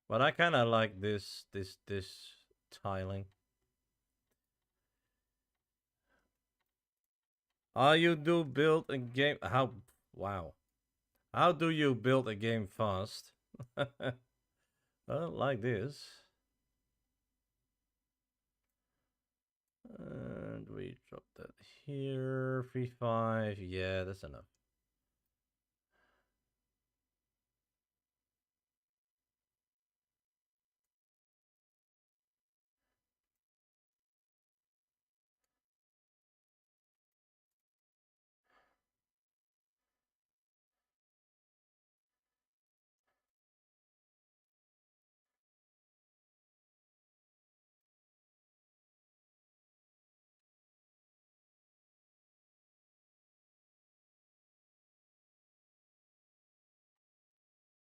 But I kind of like this tiling. How you do build a game? How? Wow. How do you build a game fast? Like this. And we drop that here. 3.5. Yeah, that's enough.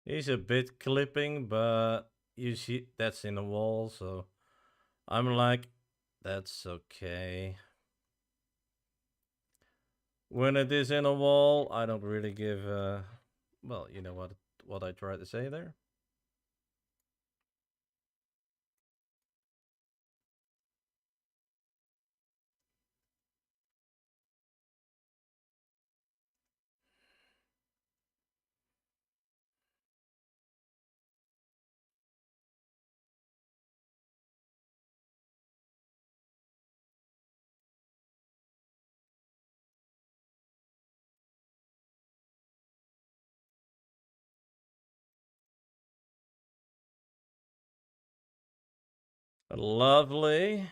He's a bit clipping, but you see that's in the wall, so I'm like, that's okay. When it is in a wall, I don't really give well, you know what I tried to say there? Lovely.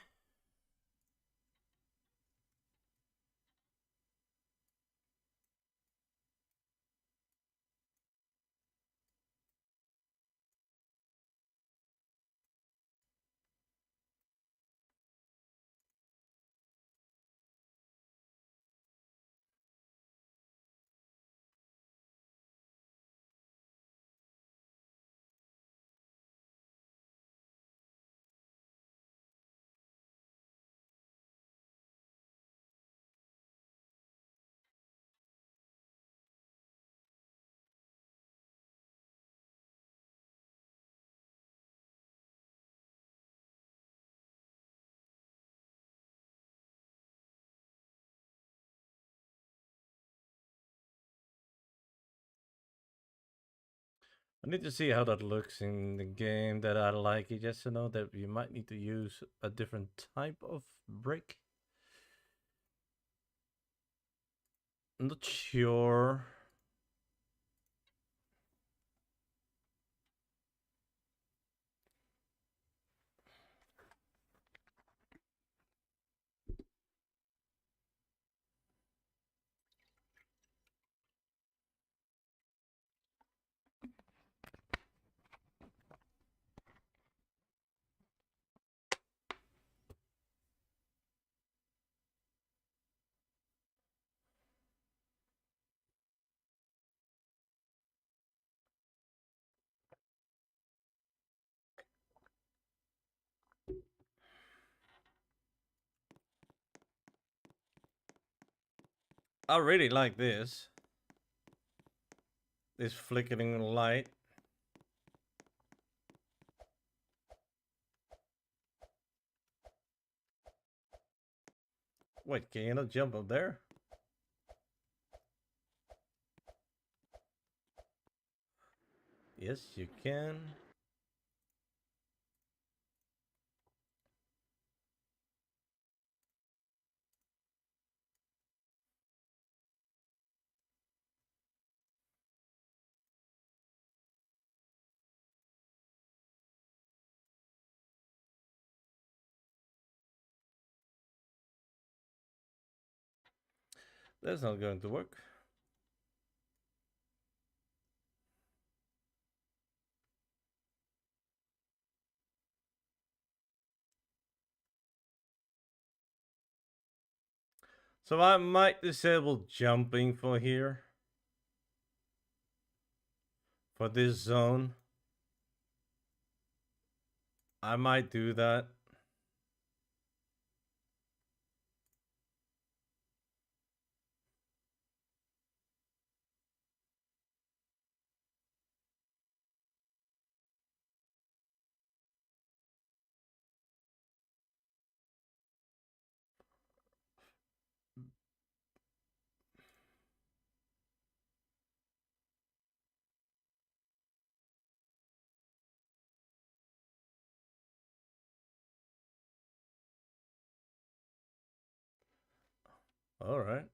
I need to see how that looks in the game that I like it, just to know that you might need to use a different type of brick. I'm not sure. I really like this. This flickering light. Wait, can you not jump up there? Yes, you can. That's not going to work. So I might disable jumping for here. For this zone. I might do that. Alright.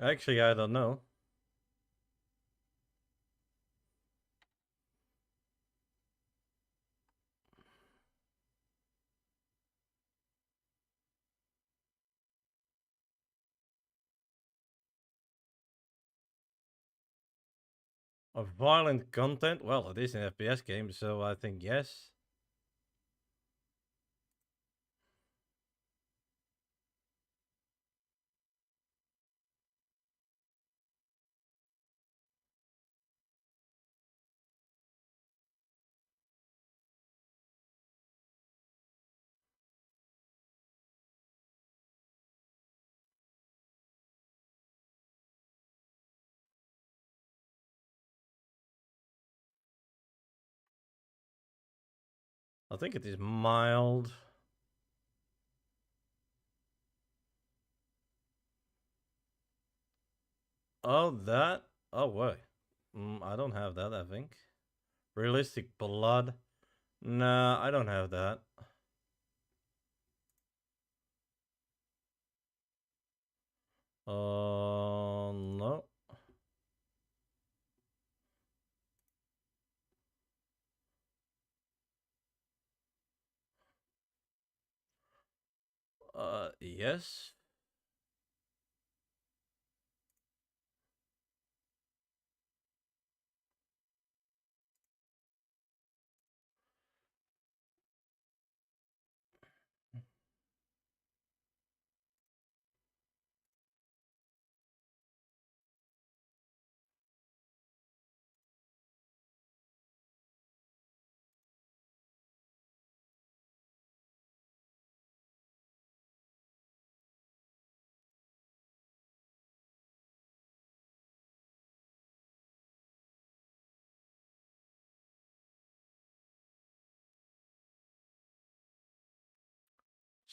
Actually, I don't know. Of violent content? Well, it is an FPS game, so I think yes. I think it is mild. Oh, that? Oh, wait. I don't have that, I think. Realistic blood? Nah, I don't have that. No. Yes.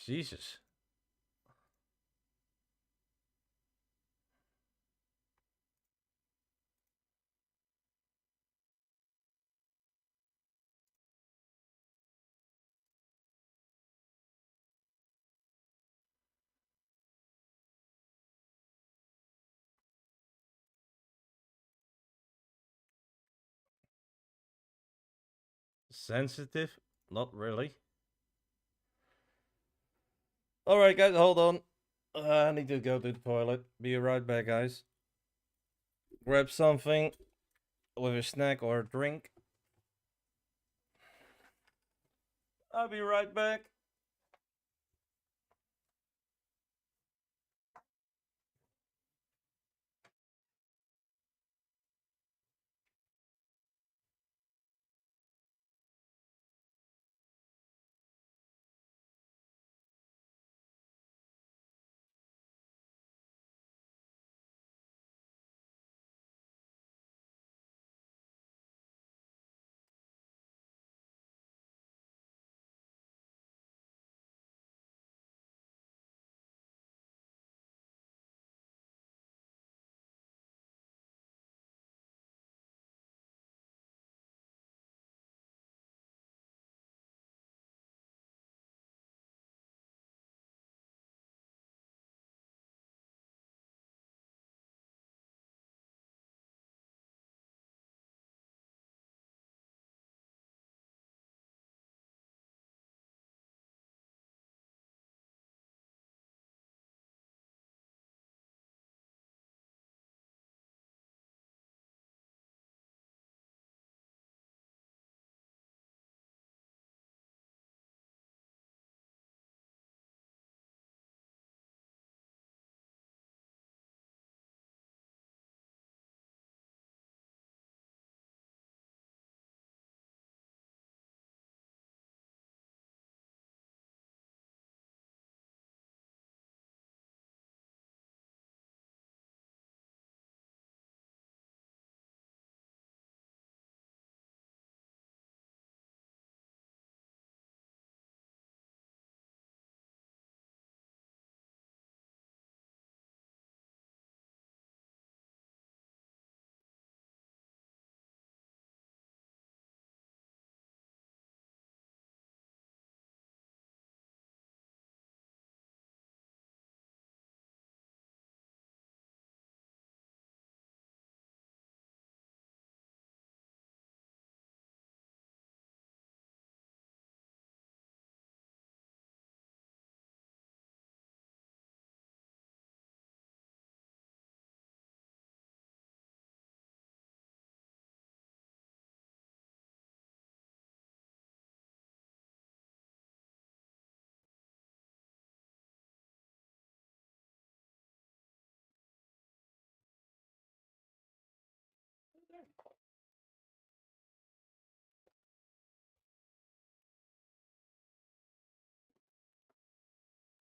Jesus. Sensitive? Not really. Alright, guys, hold on. I need to go to the toilet. Be right back, guys. Grab something with a snack or a drink. I'll be right back.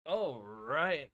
All right.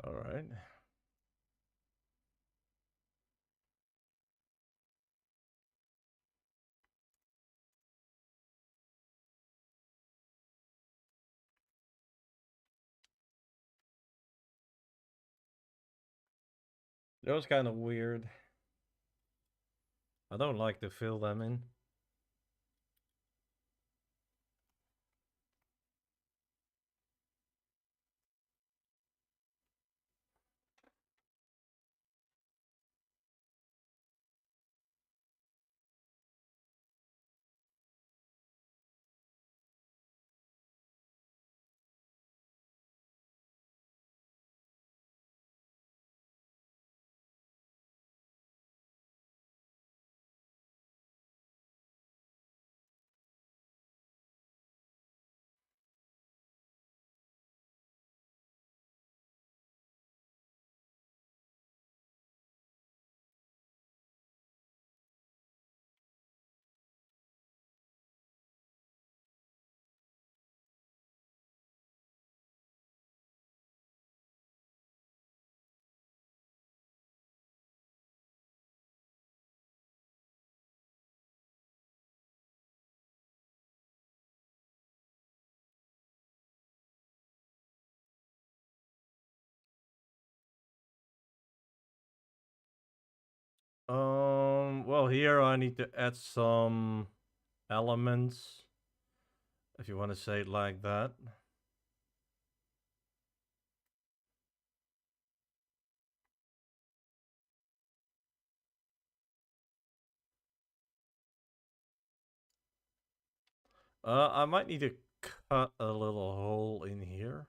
All right. That was kind of weird. I don't like to fill them in. Well, here I need to add some elements, if you want to say it like that. I might need to cut a little hole in here.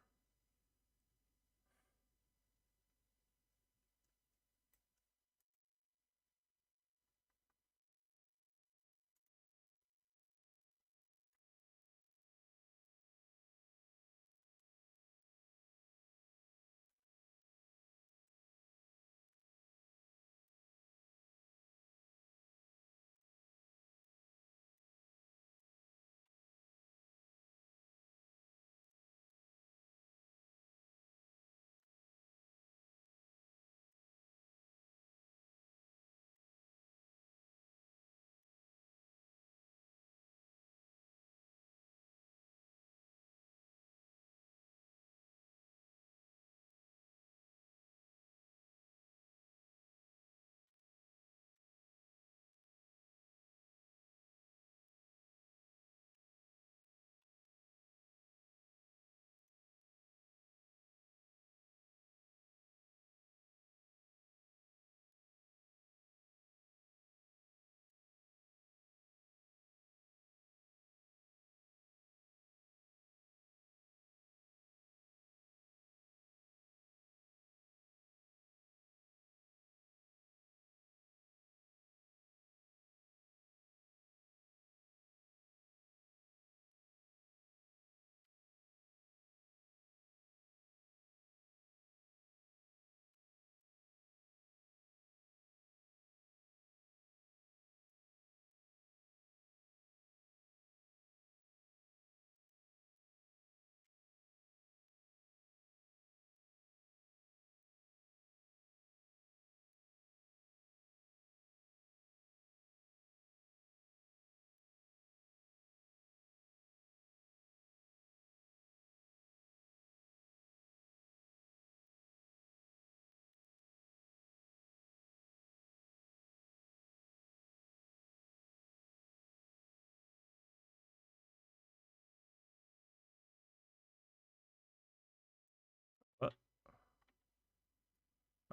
What?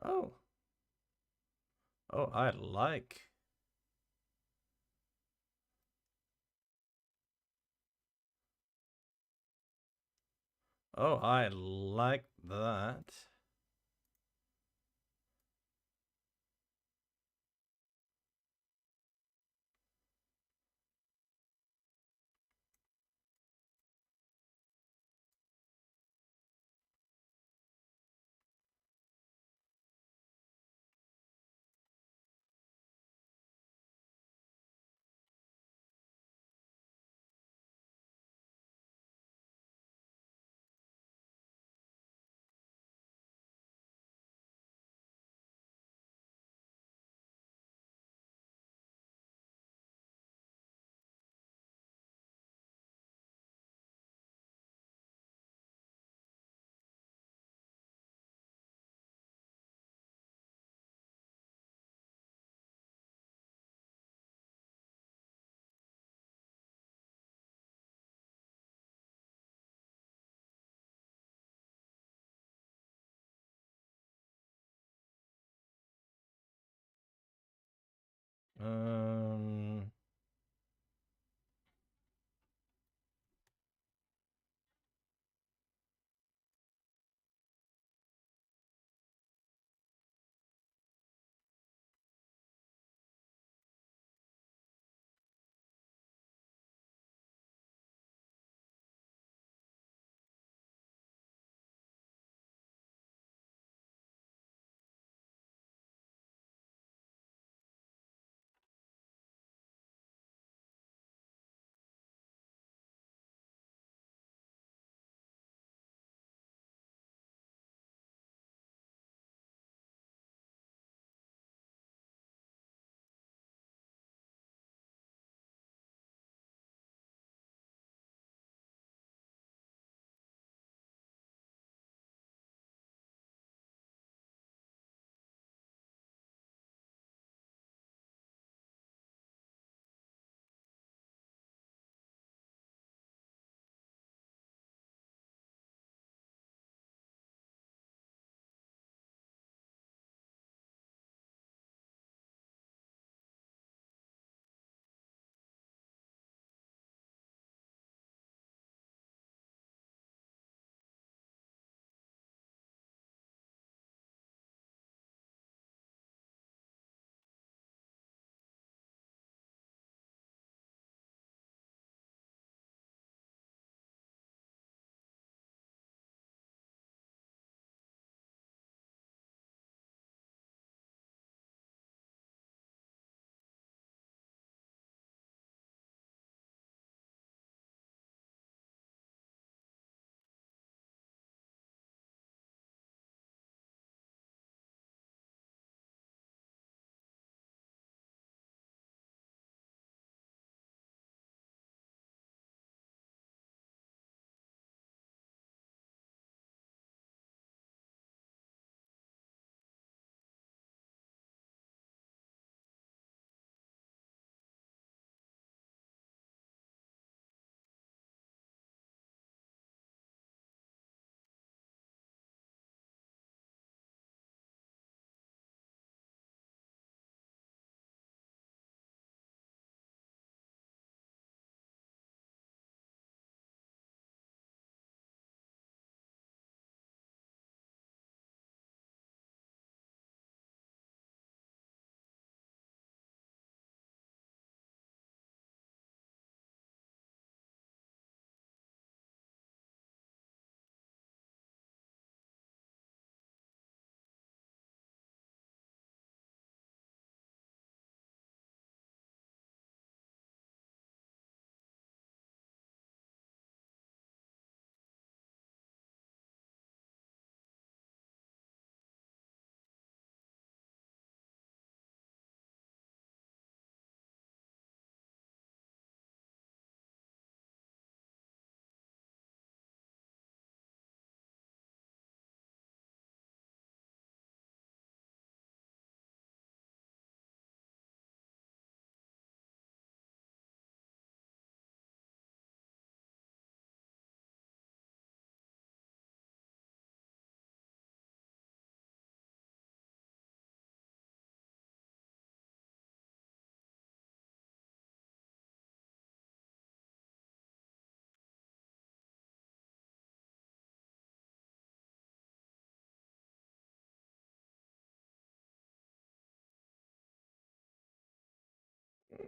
Oh. Oh, I like. Oh, I like that. Um,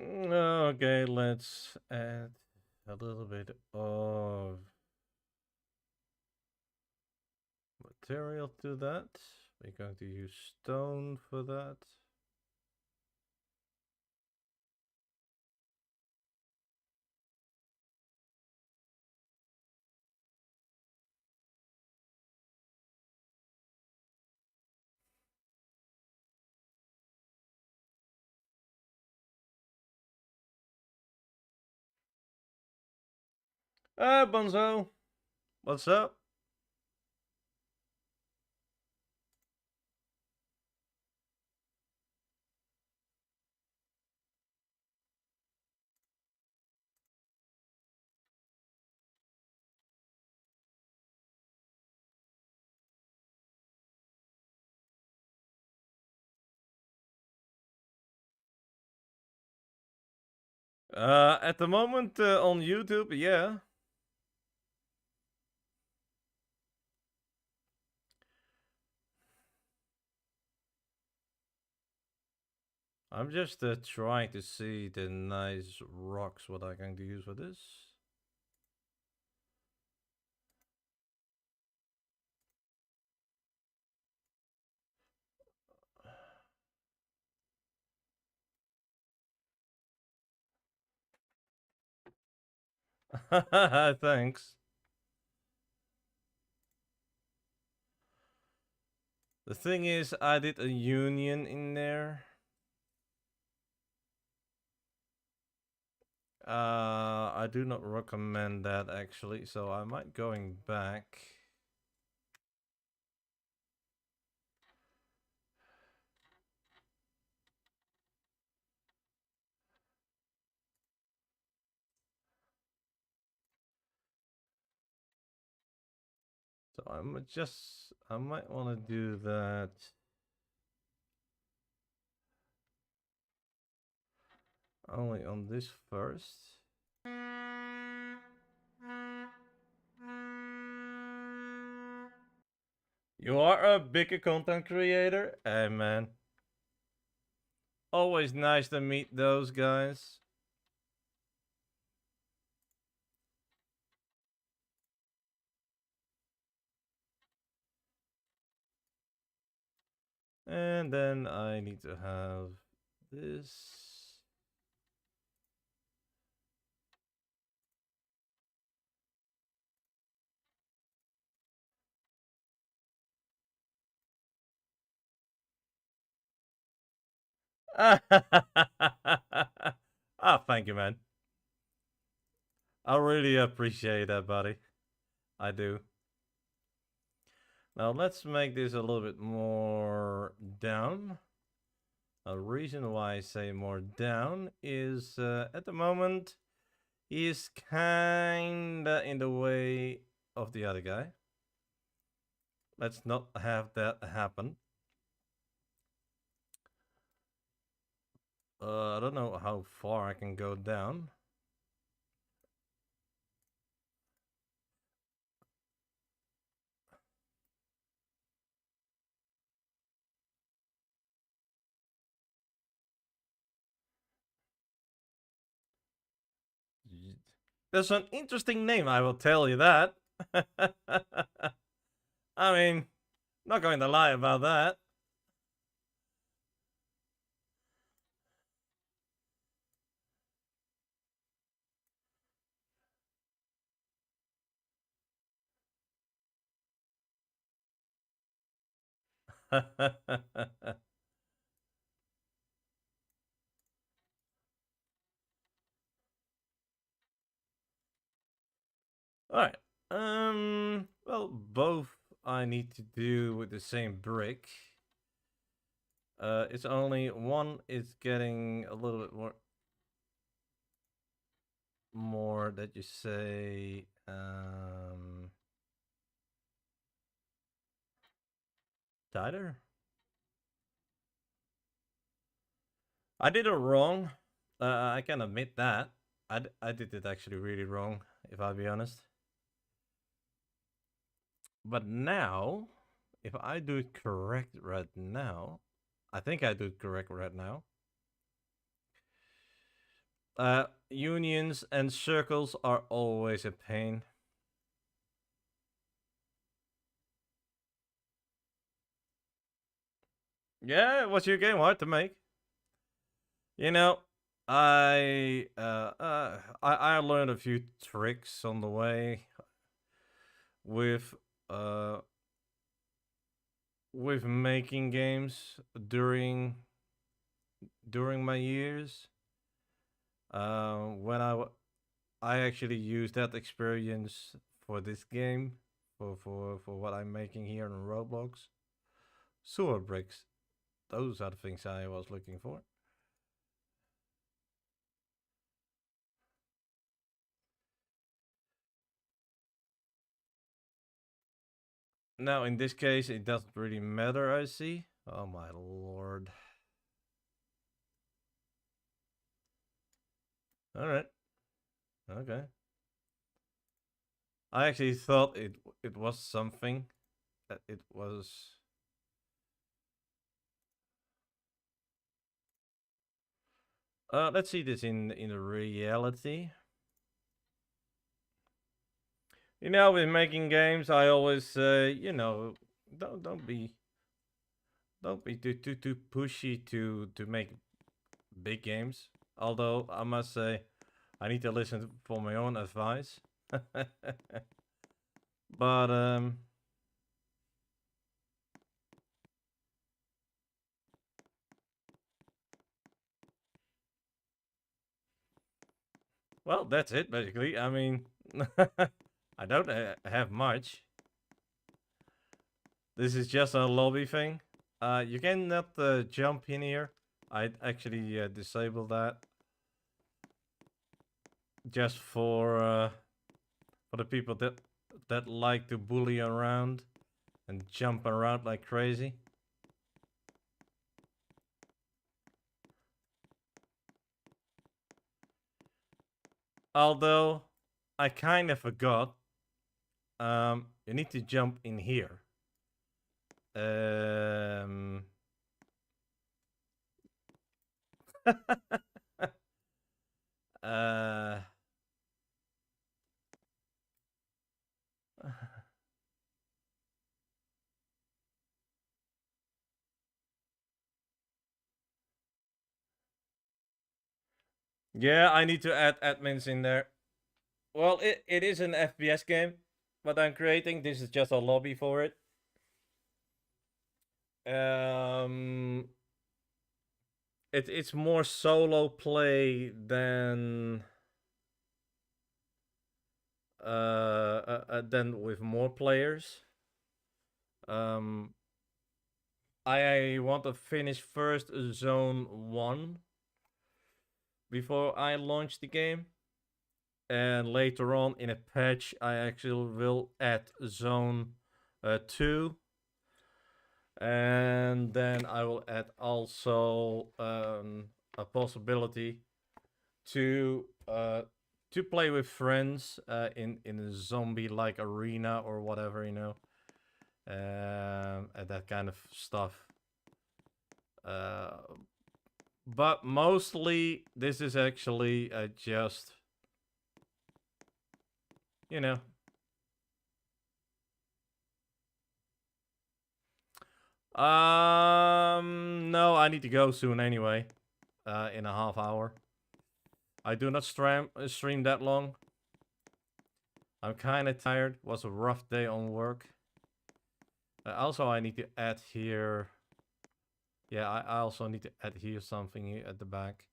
okay, let's add a little bit of material to that. We're going to use stone for that. Bonzo, what's up? At the moment on YouTube, yeah. I'm just trying to see the nice rocks what I'm going to use for this. Thanks. The thing is, I did a union in there. I do not recommend that actually, so I might going back. So I might want to do that. Only on this first. You are a bigger content creator? Hey man. Always nice to meet those guys. And then I need to have this. Ah, thank you, man. I really appreciate that, buddy. I do. Now let's make this a little bit more down. A reason why I say more down is at the moment he is kinda in the way of the other guy. Let's not have that happen. I don't know how far I can go down. That's an interesting name, I will tell you that. I mean, not going to lie about that. Alright. Well, both I need to do with the same brick. It's only one is getting a little bit more that you say, tighter. I did it wrong. I can admit that. I did it actually really wrong, if I'll be honest. But now, if I do it correct right now, I think I do it correct right now. Unions and circles are always a pain. Yeah, it was your game hard to make? You know, I learned a few tricks on the way with uh with making games during my years. When I actually used that experience for this game for what I'm making here in Roblox. Sewer bricks. Those are the things I was looking for. Now, in this case, it doesn't really matter, I see. Oh my lord. All right. Okay. I actually thought it was something that it was. Let's see this in reality. You know, with making games, I always say, don't don't be too pushy to make big games. Although I must say, I need to listen for my own advice. But well, that's it basically. I mean, I don't have much. This is just a lobby thing. You cannot jump in here. I actually disabled that just for the people that like to bully around and jump around like crazy. Although I kind of forgot, you need to jump in here. Um, uh, yeah, I need to add admins in there. Well, it is an FPS game, what I'm creating. This is just a lobby for it. Um, it's more solo play than with more players. Um, I want to finish first zone 1 before I launch the game. And later on in a patch, I actually will add zone 2. And then I will add also a possibility to play with friends in a zombie like arena or whatever, and that kind of stuff. Uh, but mostly this is actually just, you know. No, I need to go soon anyway. In a half hour. I do not stream that long. I'm kind of tired. Was a rough day on work. Also, I need to add here. Yeah, I also need to add here something here at the back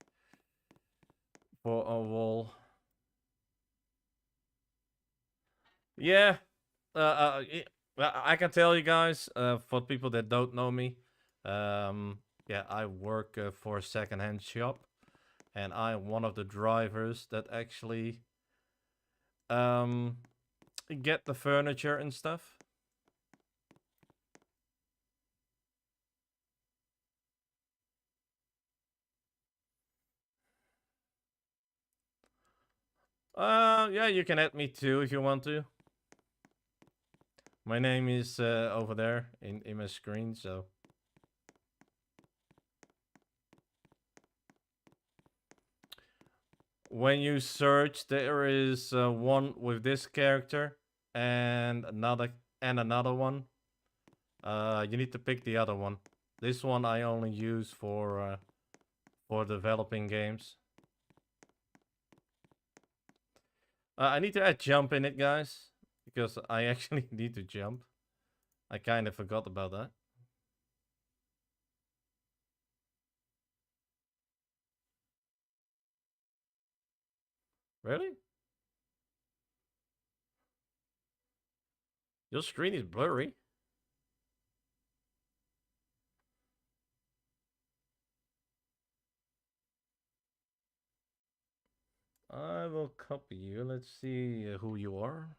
for a wall. Yeah, I can tell you guys, for people that don't know me, yeah, I work for a secondhand shop, and I'm one of the drivers that actually um, get the furniture and stuff. Yeah, you can add me too if you want to. My name is over there in my screen, so. When you search, there is one with this character and another one. You need to pick the other one. This one I only use for developing games. I need to add jump in it, guys, because I actually need to jump. I kind of forgot about that. Really? Your screen is blurry. I will copy you. Let's see who you are.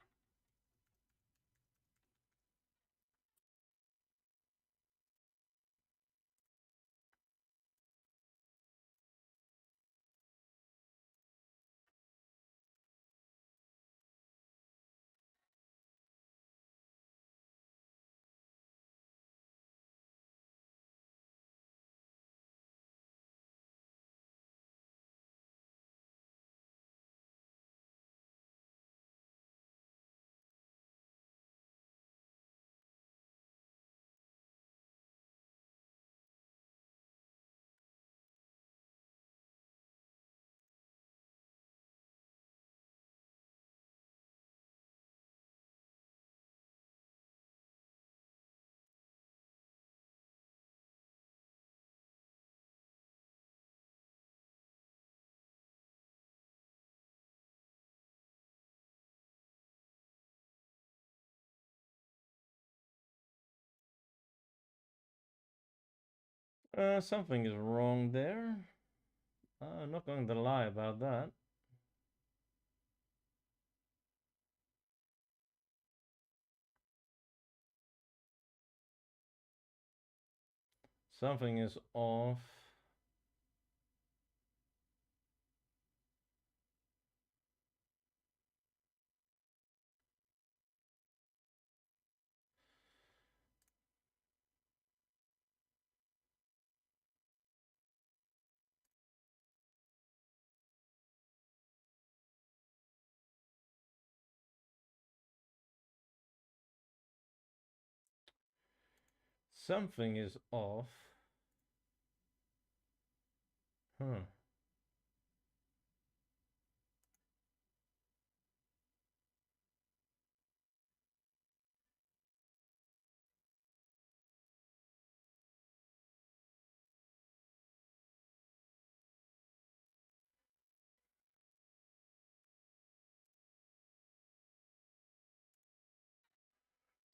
Something is wrong there. I'm not going to lie about that. Something is off. Something is off. Huh.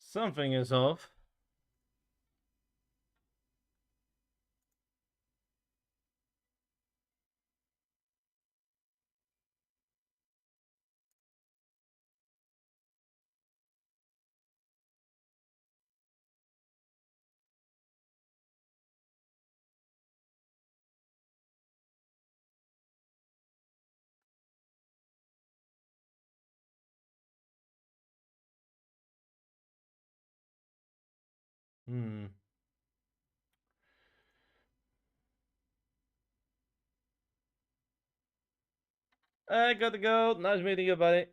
Something is off. Hmm. I got to go. Nice meeting you, buddy.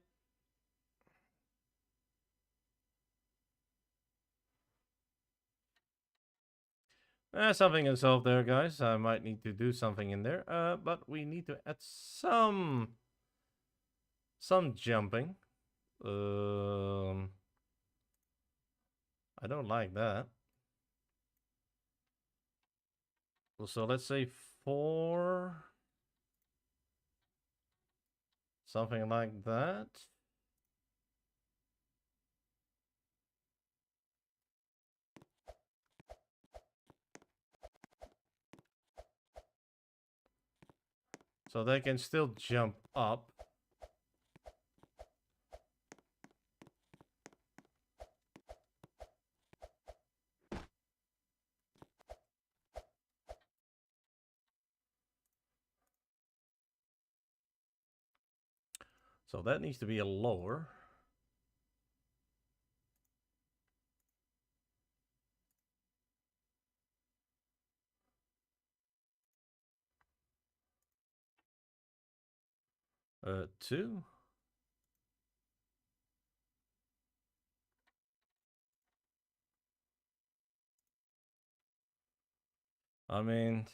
Something is off there, guys. I might need to do something in there. But we need to add some jumping. I don't like that. So let's say 4. Something like that. So they can still jump up. So that needs to be a lower. Two. I mean,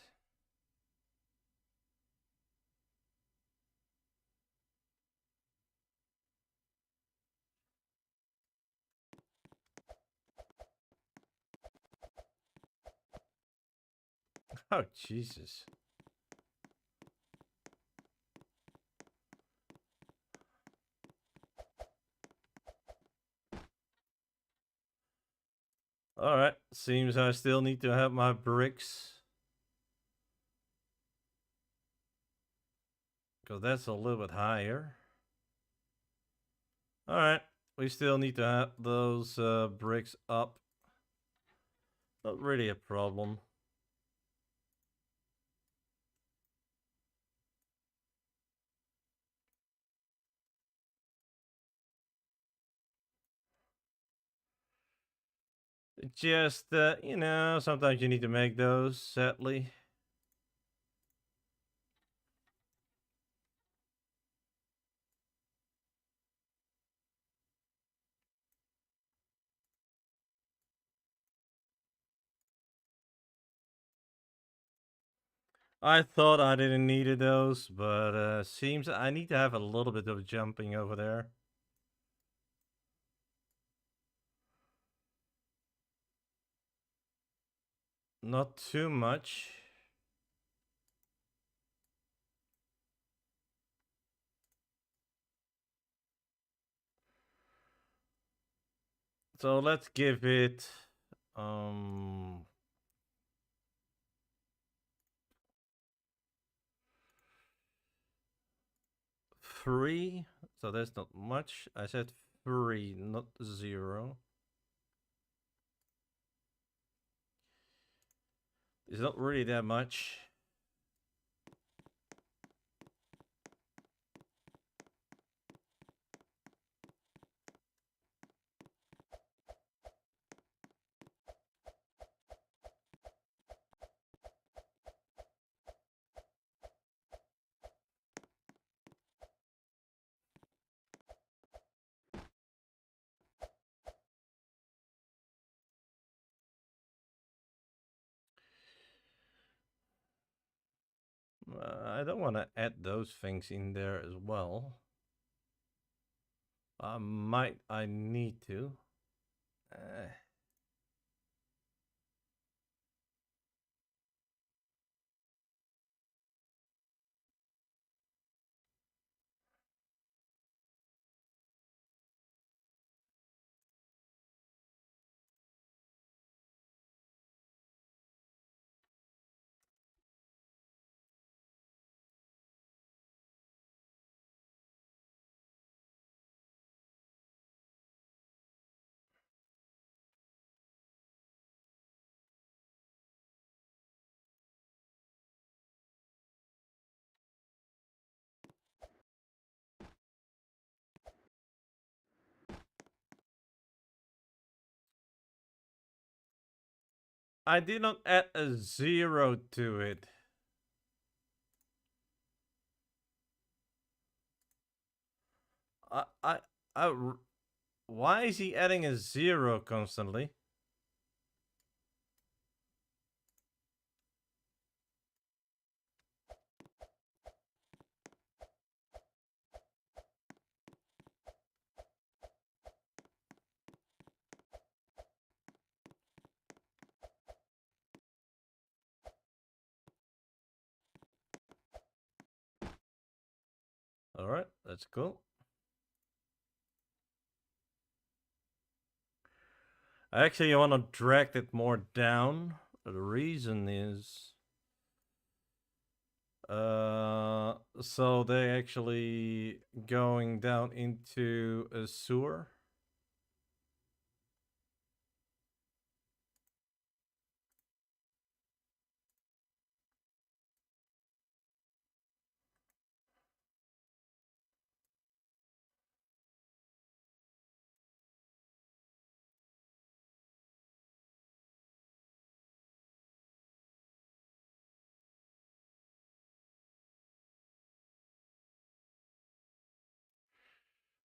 oh Jesus. Alright, seems I still need to have my bricks. Because that's a little bit higher. Alright, we still need to have those bricks up. Not really a problem. Just, you know, sometimes you need to make those, sadly. I thought I didn't need those, but seems I need to have a little bit of jumping over there. Not too much. So let's give it 3, so that's not much. I said 3, not 0. It's not really that much. I don't want to add those things in there as well. I need to. Uh, I did not add a 0 to it. I, I, I, why is he adding a 0 constantly? Alright, that's cool. I actually want to drag it more down. The reason is... so they actually going down into a sewer.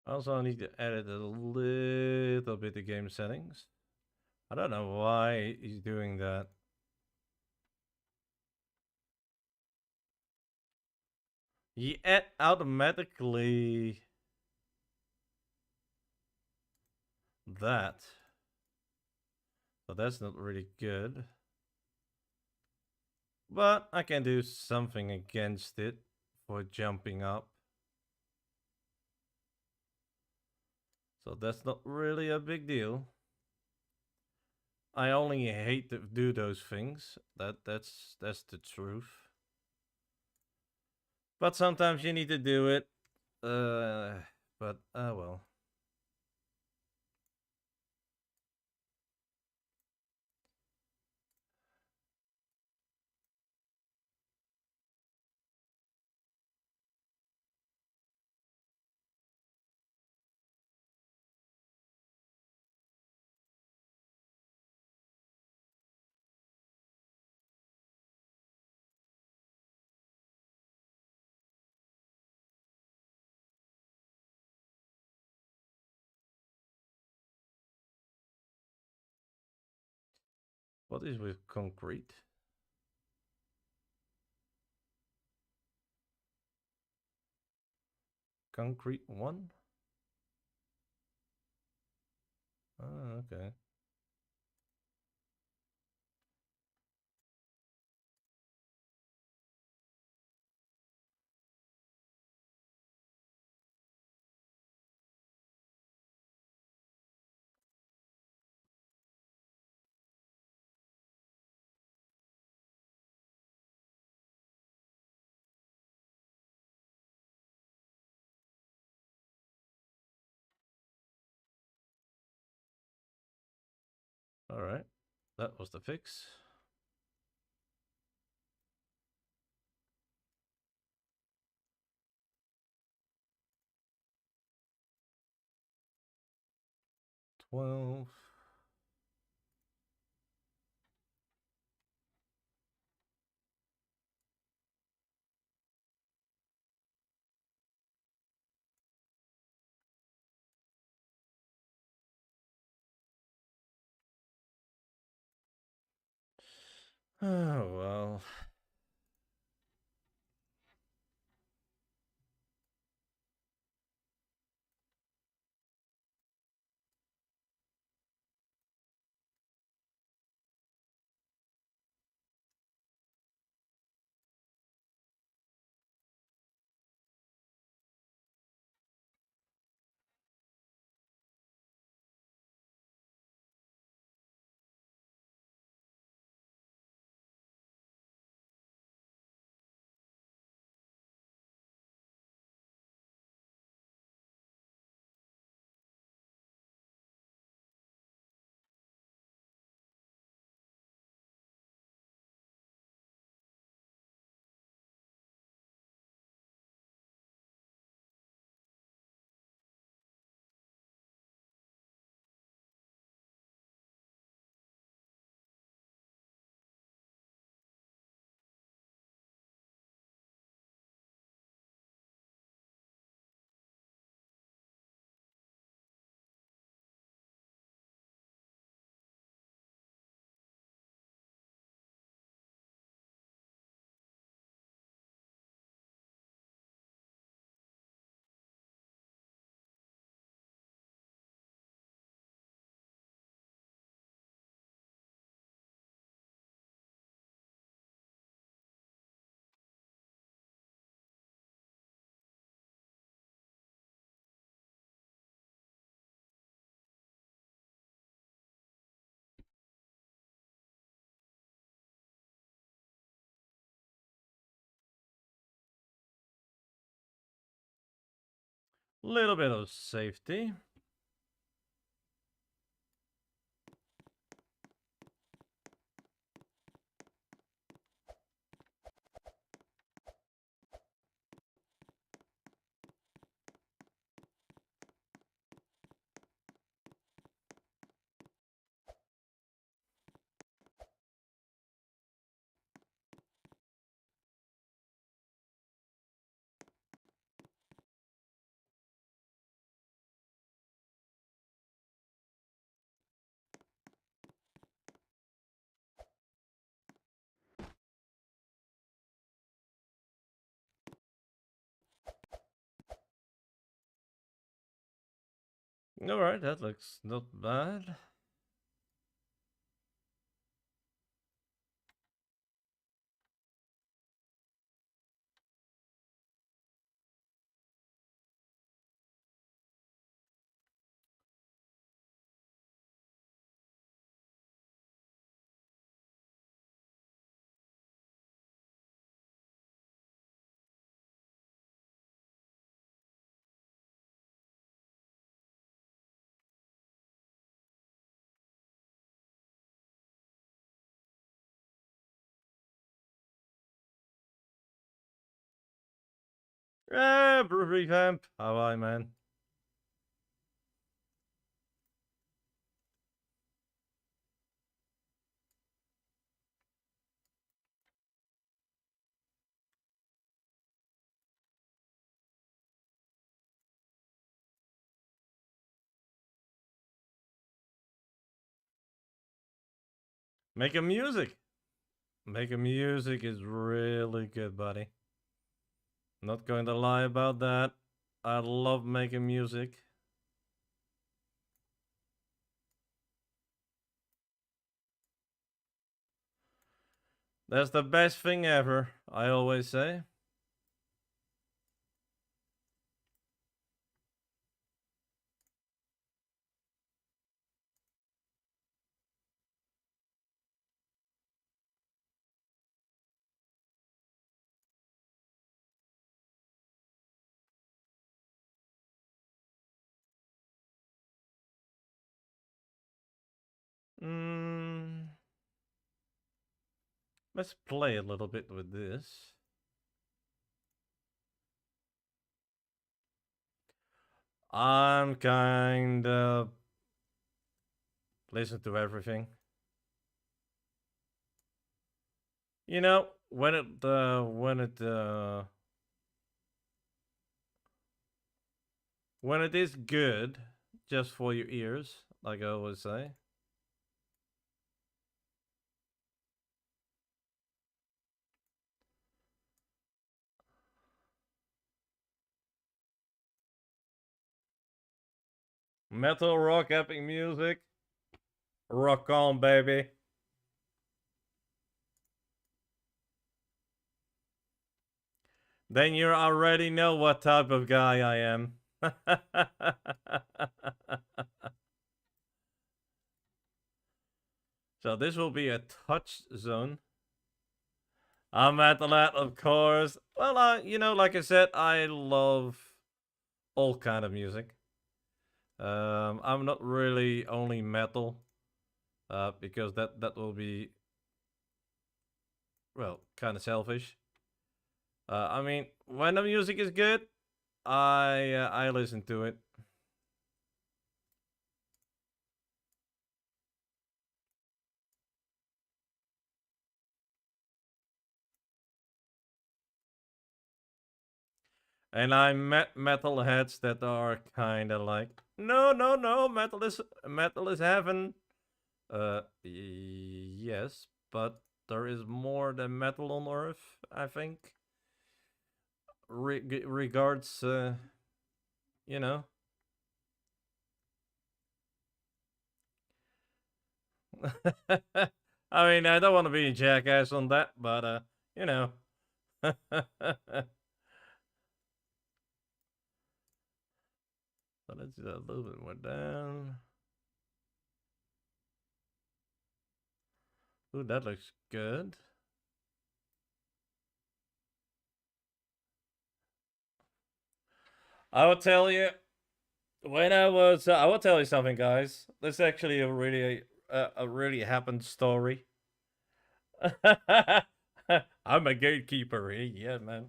Also, I need to edit a little bit the game settings. I don't know why he's doing that. He add automatically that. So that's not really good. But I can do something against it for jumping up. So that's not really a big deal. I only hate to do those things. That's the truth. But sometimes you need to do it. But well. What is with concrete? Concrete 1? Oh, okay. Alright, that was the fix. $12. Oh, well. Little bit of safety. Alright, that looks not bad. Revamp. How I, man? Making music. Making music is really good, buddy. Not going to lie about that. I love making music. That's the best thing ever, I always say. Let's play a little bit with this. I'm kind of listen to everything. You know, when it is good, just for your ears, like I always say. Metal, rock, epic music. Rock on, baby. Then you already know what type of guy I am. So this will be a touch zone. I'm at the lab, of course. Well, you know, like I said, I love all kind of music. I'm not really only metal, because that will be, well, kind of selfish. I mean, when the music is good, I listen to it. And I met metalheads that are kind of like, no, no, no, metal is heaven. Yes, but there is more than metal on Earth, I think. Regards, you know. I mean, I don't want to be a jackass on that, but you know. So let's do that a little bit more down. Ooh, that looks good. I will tell you, when I will tell you something, guys. This is actually a really happened story. I'm a gatekeeper, yeah, man.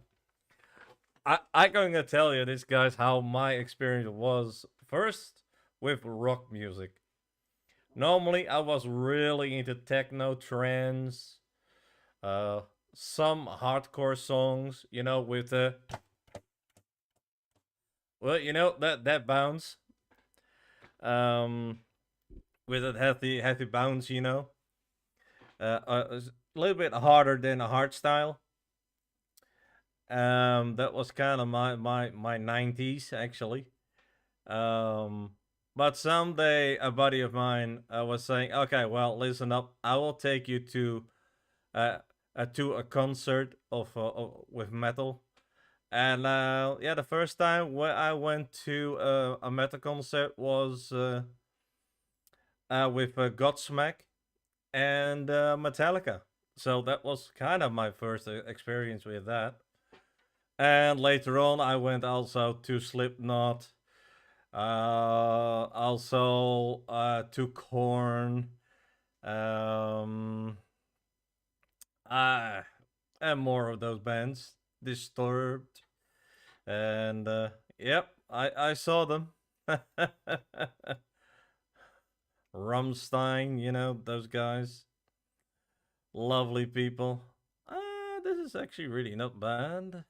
I'm going to tell you this, guys, how my experience was first with rock music. Normally, I was really into techno, trance, uh, some hardcore songs, you know, with the, well, you know, that bounce, um, with that healthy bounce, you know, a little bit harder than a hard style. That was kind of my 90s actually. Um, but someday a buddy of mine was saying, "Okay, well, listen up. I will take you uh, to a concert with metal." And yeah, the first time when I went to a metal concert was with Godsmack and Metallica. So that was kind of my first experience with that. And later on, I went also to Slipknot, also to Korn, um, uh, and more of those bands, Disturbed, and yep, I saw them. Rammstein, you know those guys, lovely people. This is actually really not bad.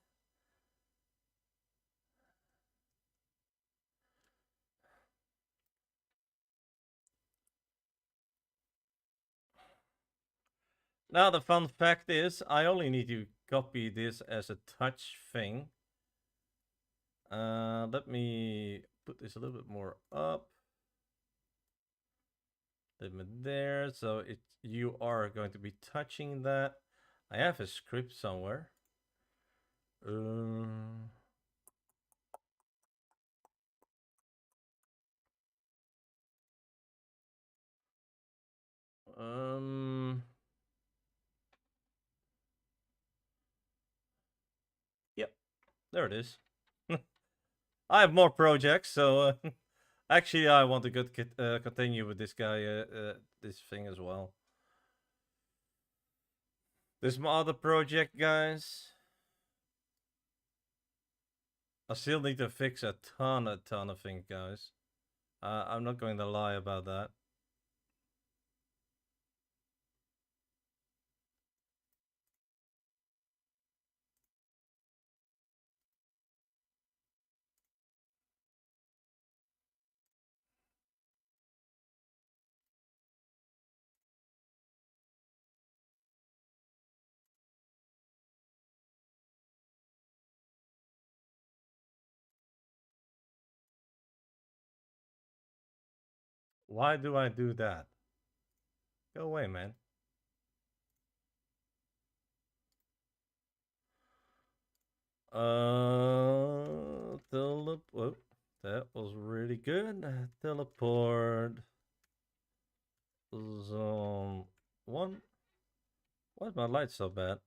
Now the fun fact is, I only need to copy this as a touch thing. Let me put this a little bit more up. Limit there, so you are going to be touching that. I have a script somewhere. Um, um, yep, there it is. I have more projects, so actually I want to continue with this guy, this thing as well. This is my other project, guys. I still need to fix a ton of things, guys. I'm not going to lie about that. Why do I do that? Go away, man. Whoa, that was really good. Teleport zone 1. Why is my light so bad?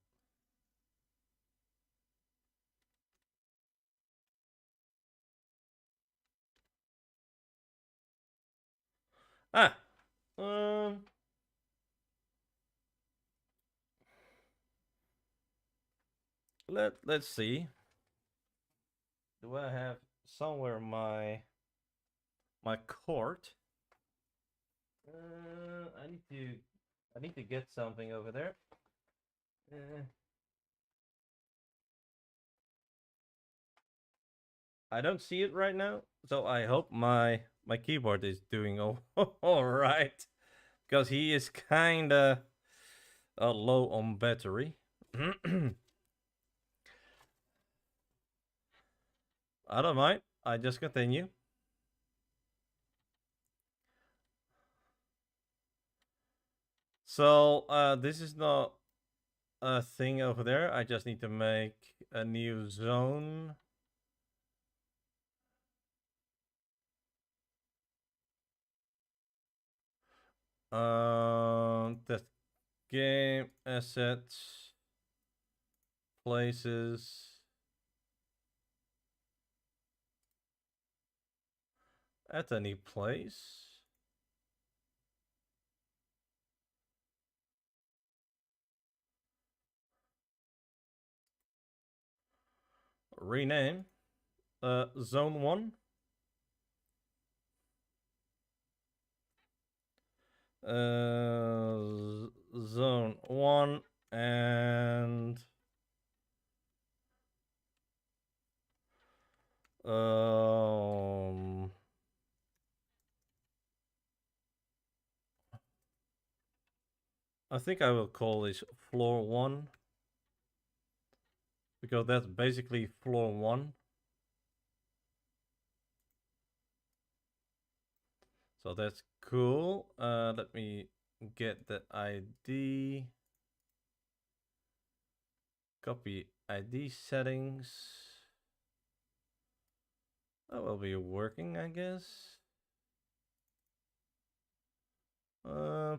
Ah, um, let's see. Do I have somewhere my court? I need to get something over there. Uh, I don't see it right now, so I hope my keyboard is doing all right, because he is kinda low on battery. I don't mind. I just continue. So this is not a thing over there. I just need to make a new zone. The game assets, places, at any place. Rename zone 1. Zone 1 and I think I will call this floor 1, because that's basically floor 1. So that's cool. Let me get the ID. Copy ID settings. That will be working, I guess.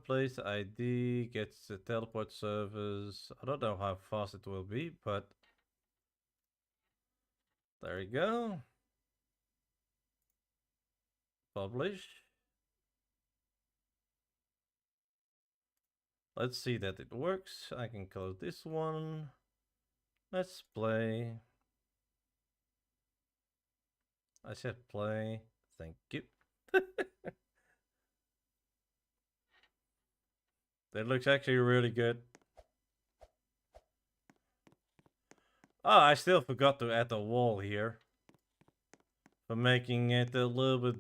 Place ID, gets the teleport service. I don't know how fast it will be, but there you go. Publish. Let's see that it works. I can close this one. Let's play. I said play. Thank you. That looks actually really good. Oh, I still forgot to add a wall here, for making it a little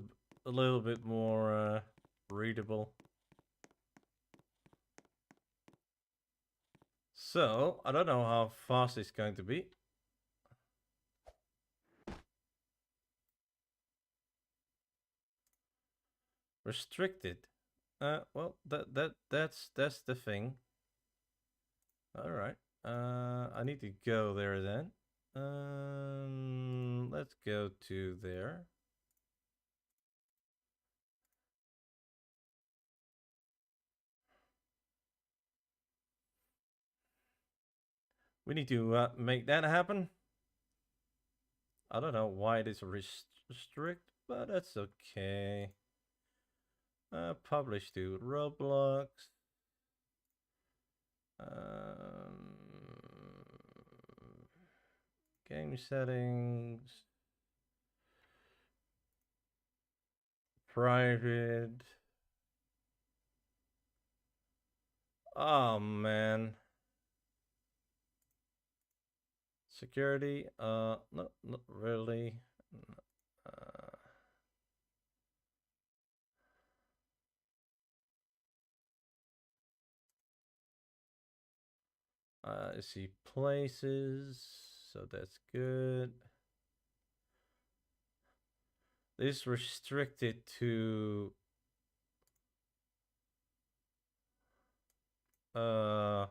bit more readable. So I don't know how fast it's going to be. Restricted. Well, that's the thing. All right. I need to go there then. Let's go to there. We need to make that happen. I don't know why it is restrict, but that's okay. Publish to Roblox. Um, game settings, private. Oh man. Security, no, not really. Uh, I see places, so that's good. This restricted to uh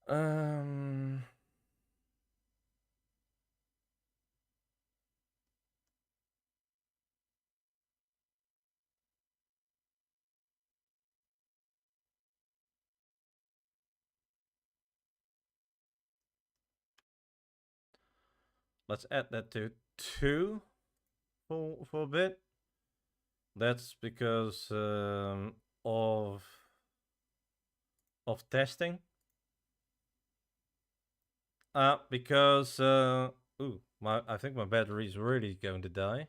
um let's add that to 2 for a bit. That's because of testing. Because ooh, I think my battery is really going to die.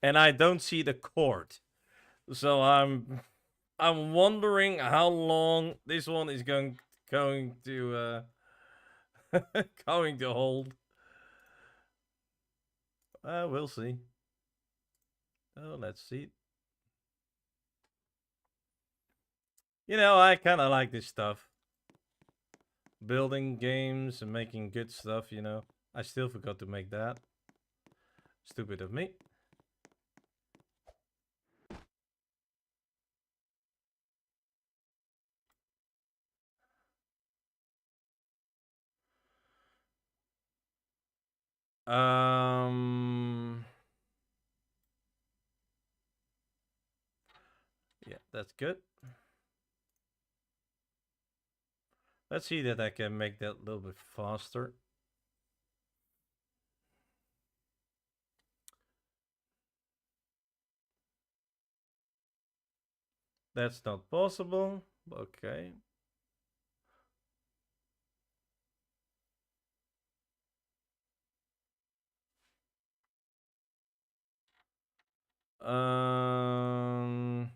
And I don't see the cord. So I'm wondering how long this one is going to going to hold. We'll see. Oh, let's see. You know, I kind of like this stuff. Building games and making good stuff, you know. I still forgot to make that. Stupid of me. Yeah, that's good. Let's see that I can make that a little bit faster. That's not possible. Okay. Um.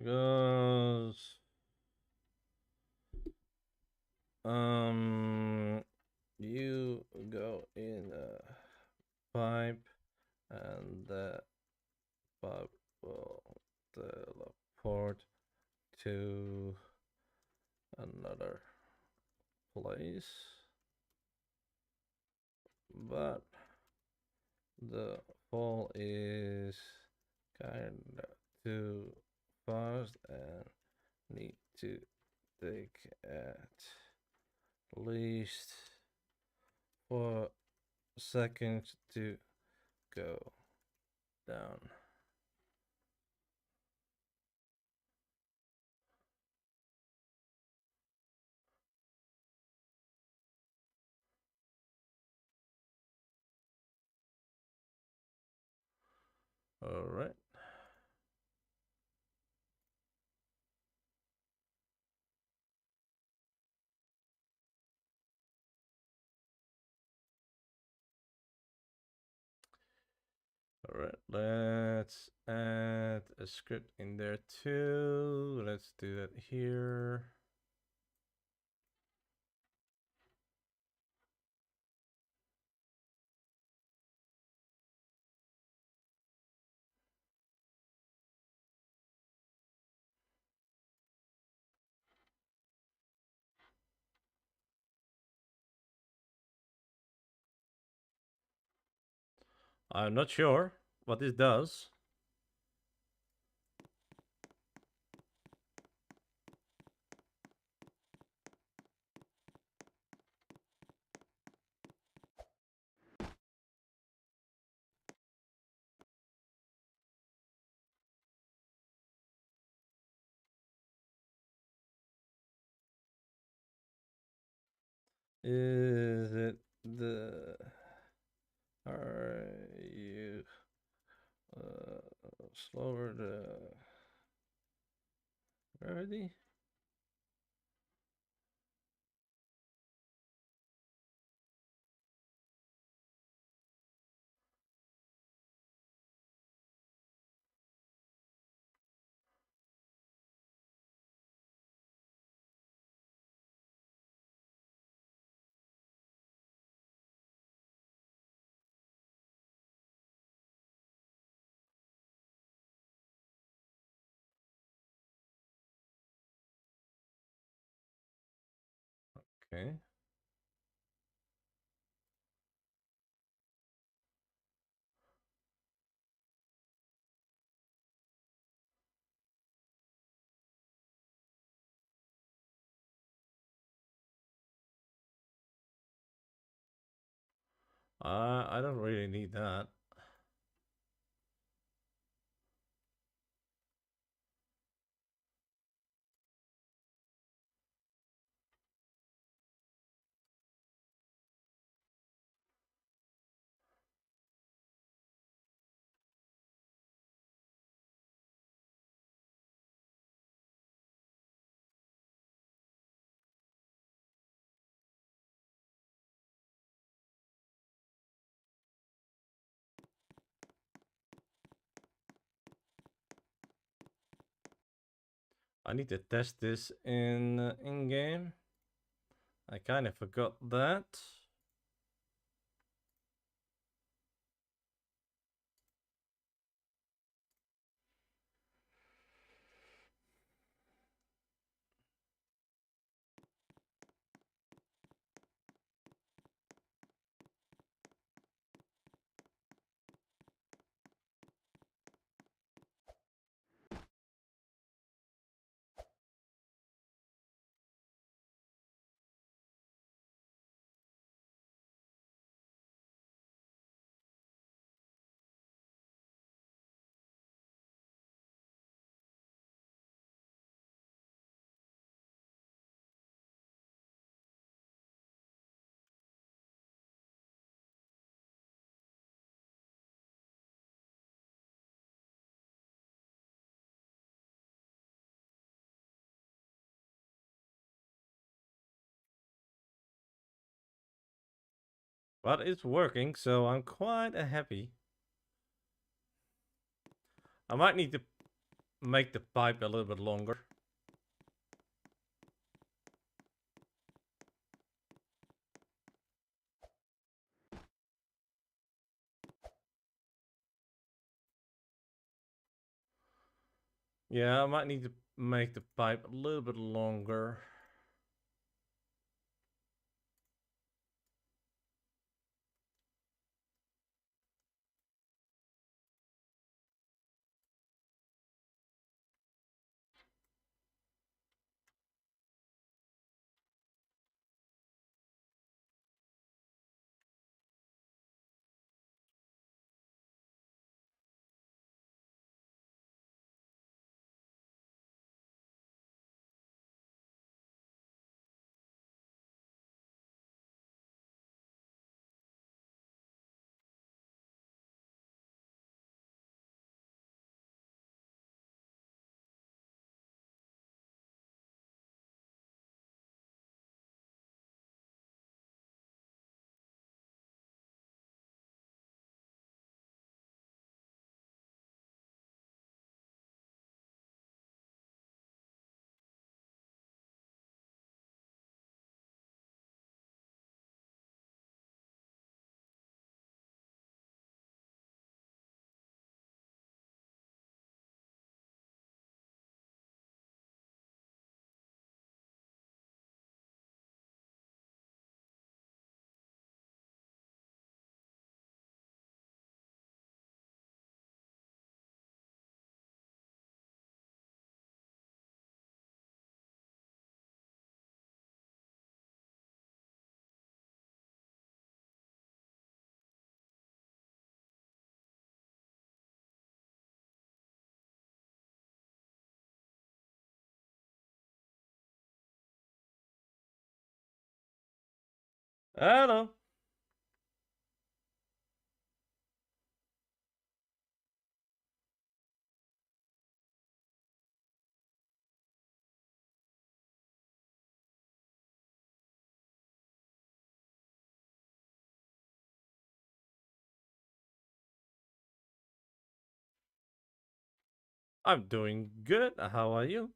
Goes. You go in a pipe, and the pipe will teleport to another place, but the fall is kinda too fast and need to take at least 4 seconds to go down. All right. All right, let's add a script in there too. Let's do that here. I'm not sure what this does. Is it the... Are you slower the gravity? Okay. I don't really need that. I need to test this in game. I kind of forgot that. But it's working, so I'm quite happy. I might need to make the pipe a little bit longer. Yeah, I might need to make the pipe a little bit longer. Hello. I'm doing good. How are you?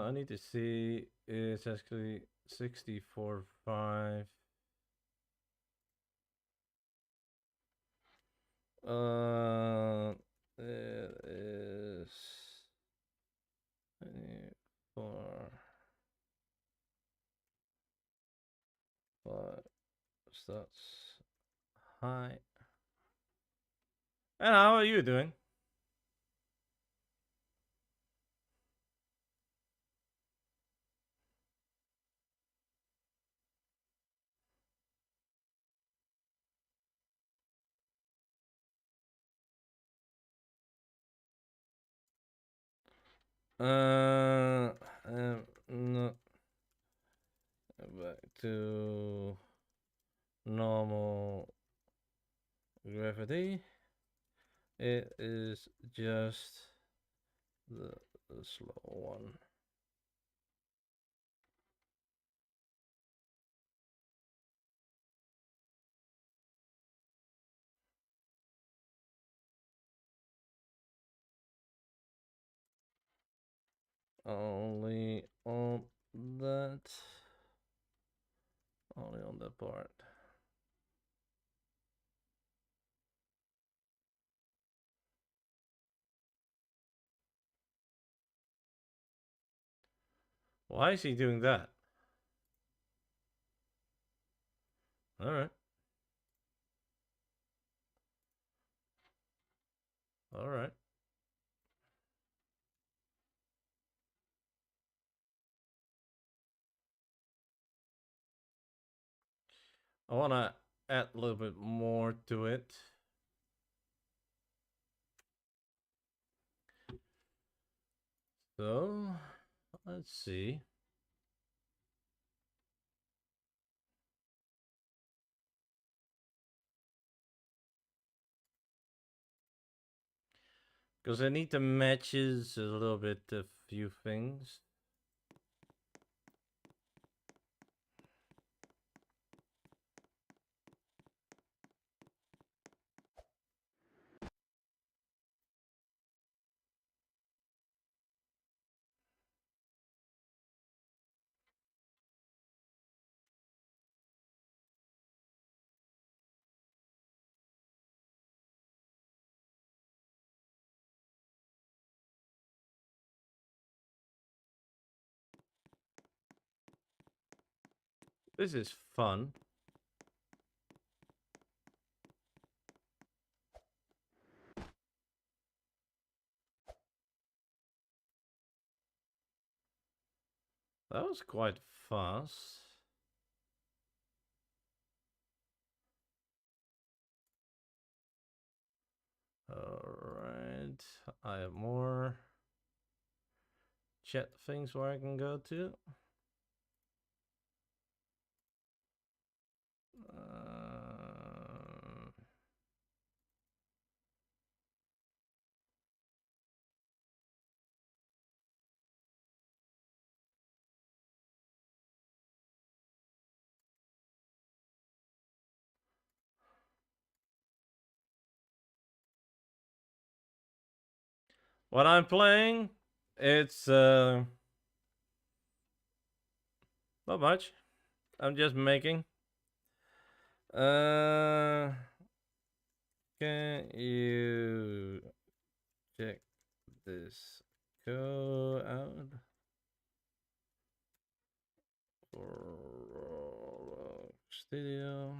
I need to see. It's actually 64.5. It is 4, 5. So that's high. And how are you doing? Not back to normal gravity. It is just the slow one. Only on that. Only on that part. Why is he doing that? Alright. Alright. I want to add a little bit more to it. So, let's see. Because I need to matches a little bit a few things. This is fun. That was quite fast. Alright. I have more chat things where I can go to. What I'm playing, it's not much. I'm just making. Can you check this code out for Roblox Studio?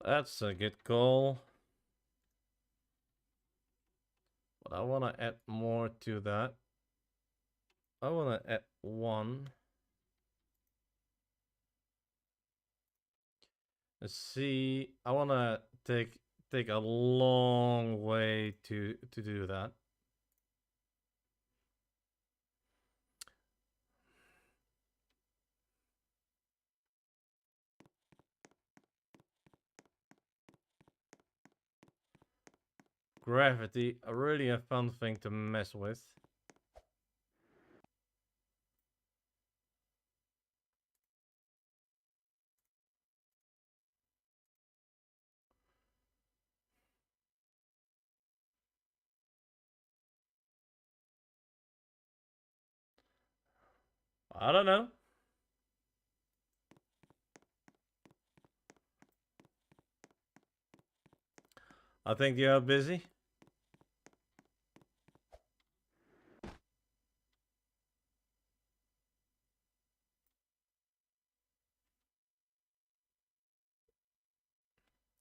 That's a good call. But I want to add more to that. I want to add one. Let's see. I want to take a long way to do that. Gravity, really a fun thing to mess with. I don't know. I think you are busy.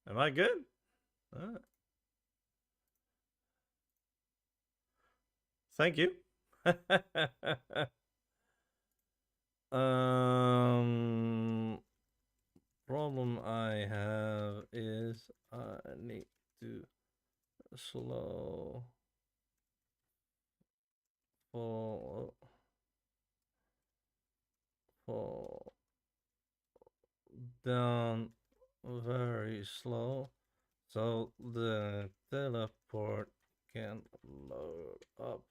Am I good? Thank you. Problem I have is I need to slow fall down very slow so the teleport can load up.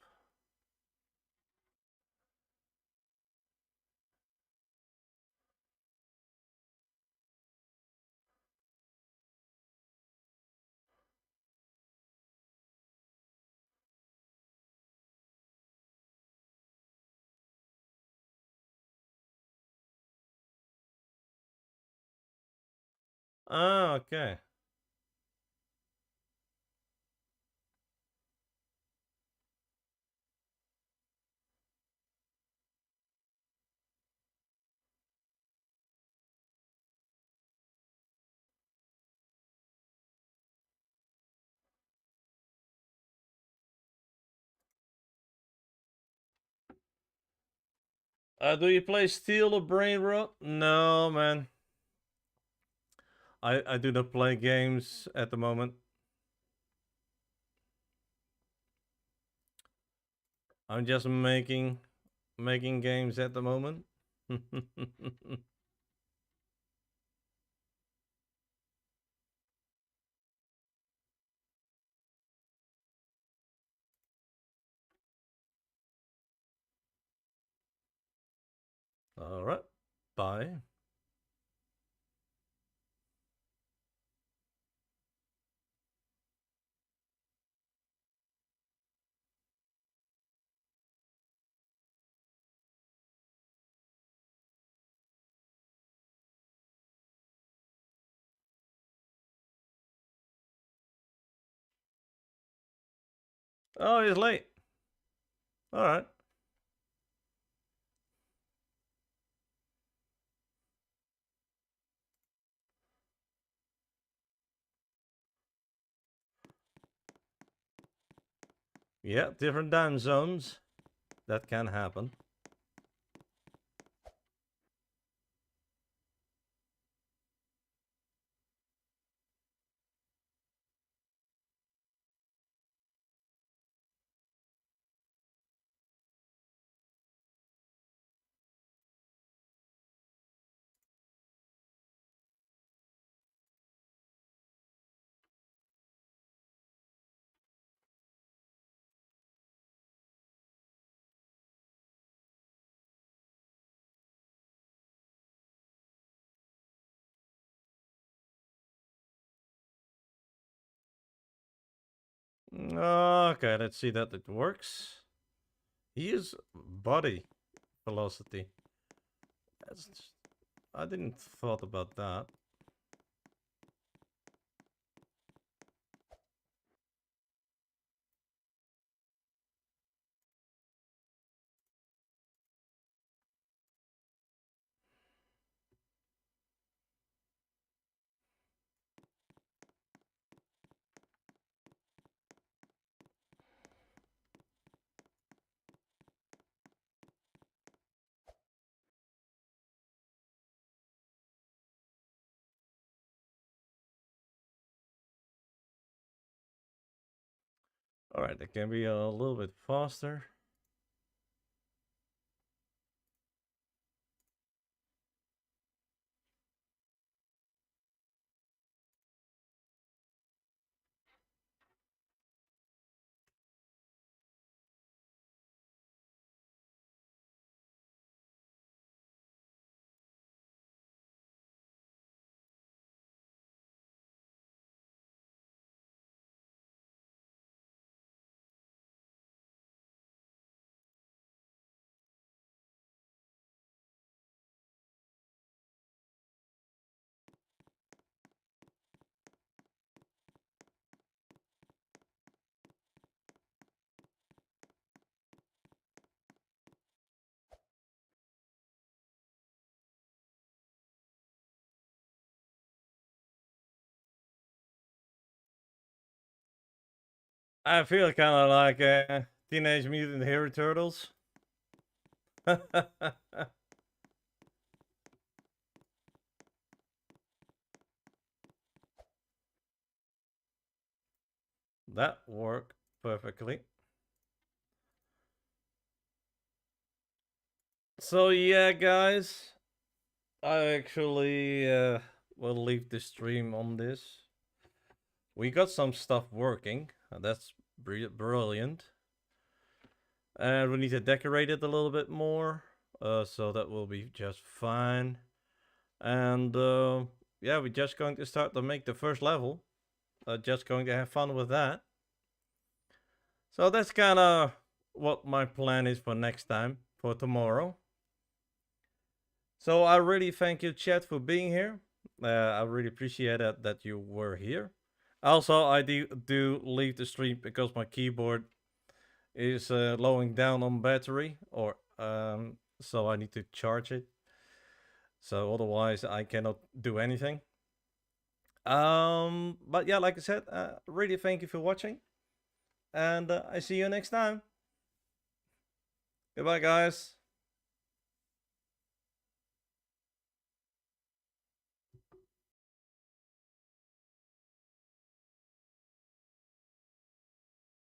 Ah, okay. Do you play Steel or Brain Rot? No, man. I do not play games at the moment. I'm just making games at the moment. All right. Bye. Oh, he's late. All right. Yeah, different time zones. That can happen. Okay, let's see that it works. He is body velocity. That's just, I didn't thought about that. All right, it can be a little bit faster. I feel kind of like Teenage Mutant Hero Turtles. That worked perfectly. So yeah, guys, I actually will leave the stream on this. We got some stuff working. That's brilliant. And we need to decorate it a little bit more. So that will be just fine. And yeah, we're just going to start to make the first level. Just going to have fun with that. So that's kind of what my plan is for next time, for tomorrow. So I really thank you, chat, for being here. I really appreciate it that you were here. Also, I do leave the stream because my keyboard is lowing down on battery, or so I need to charge it. So otherwise, I cannot do anything. But yeah, like I said, really thank you for watching, and I see you next time. Goodbye, guys.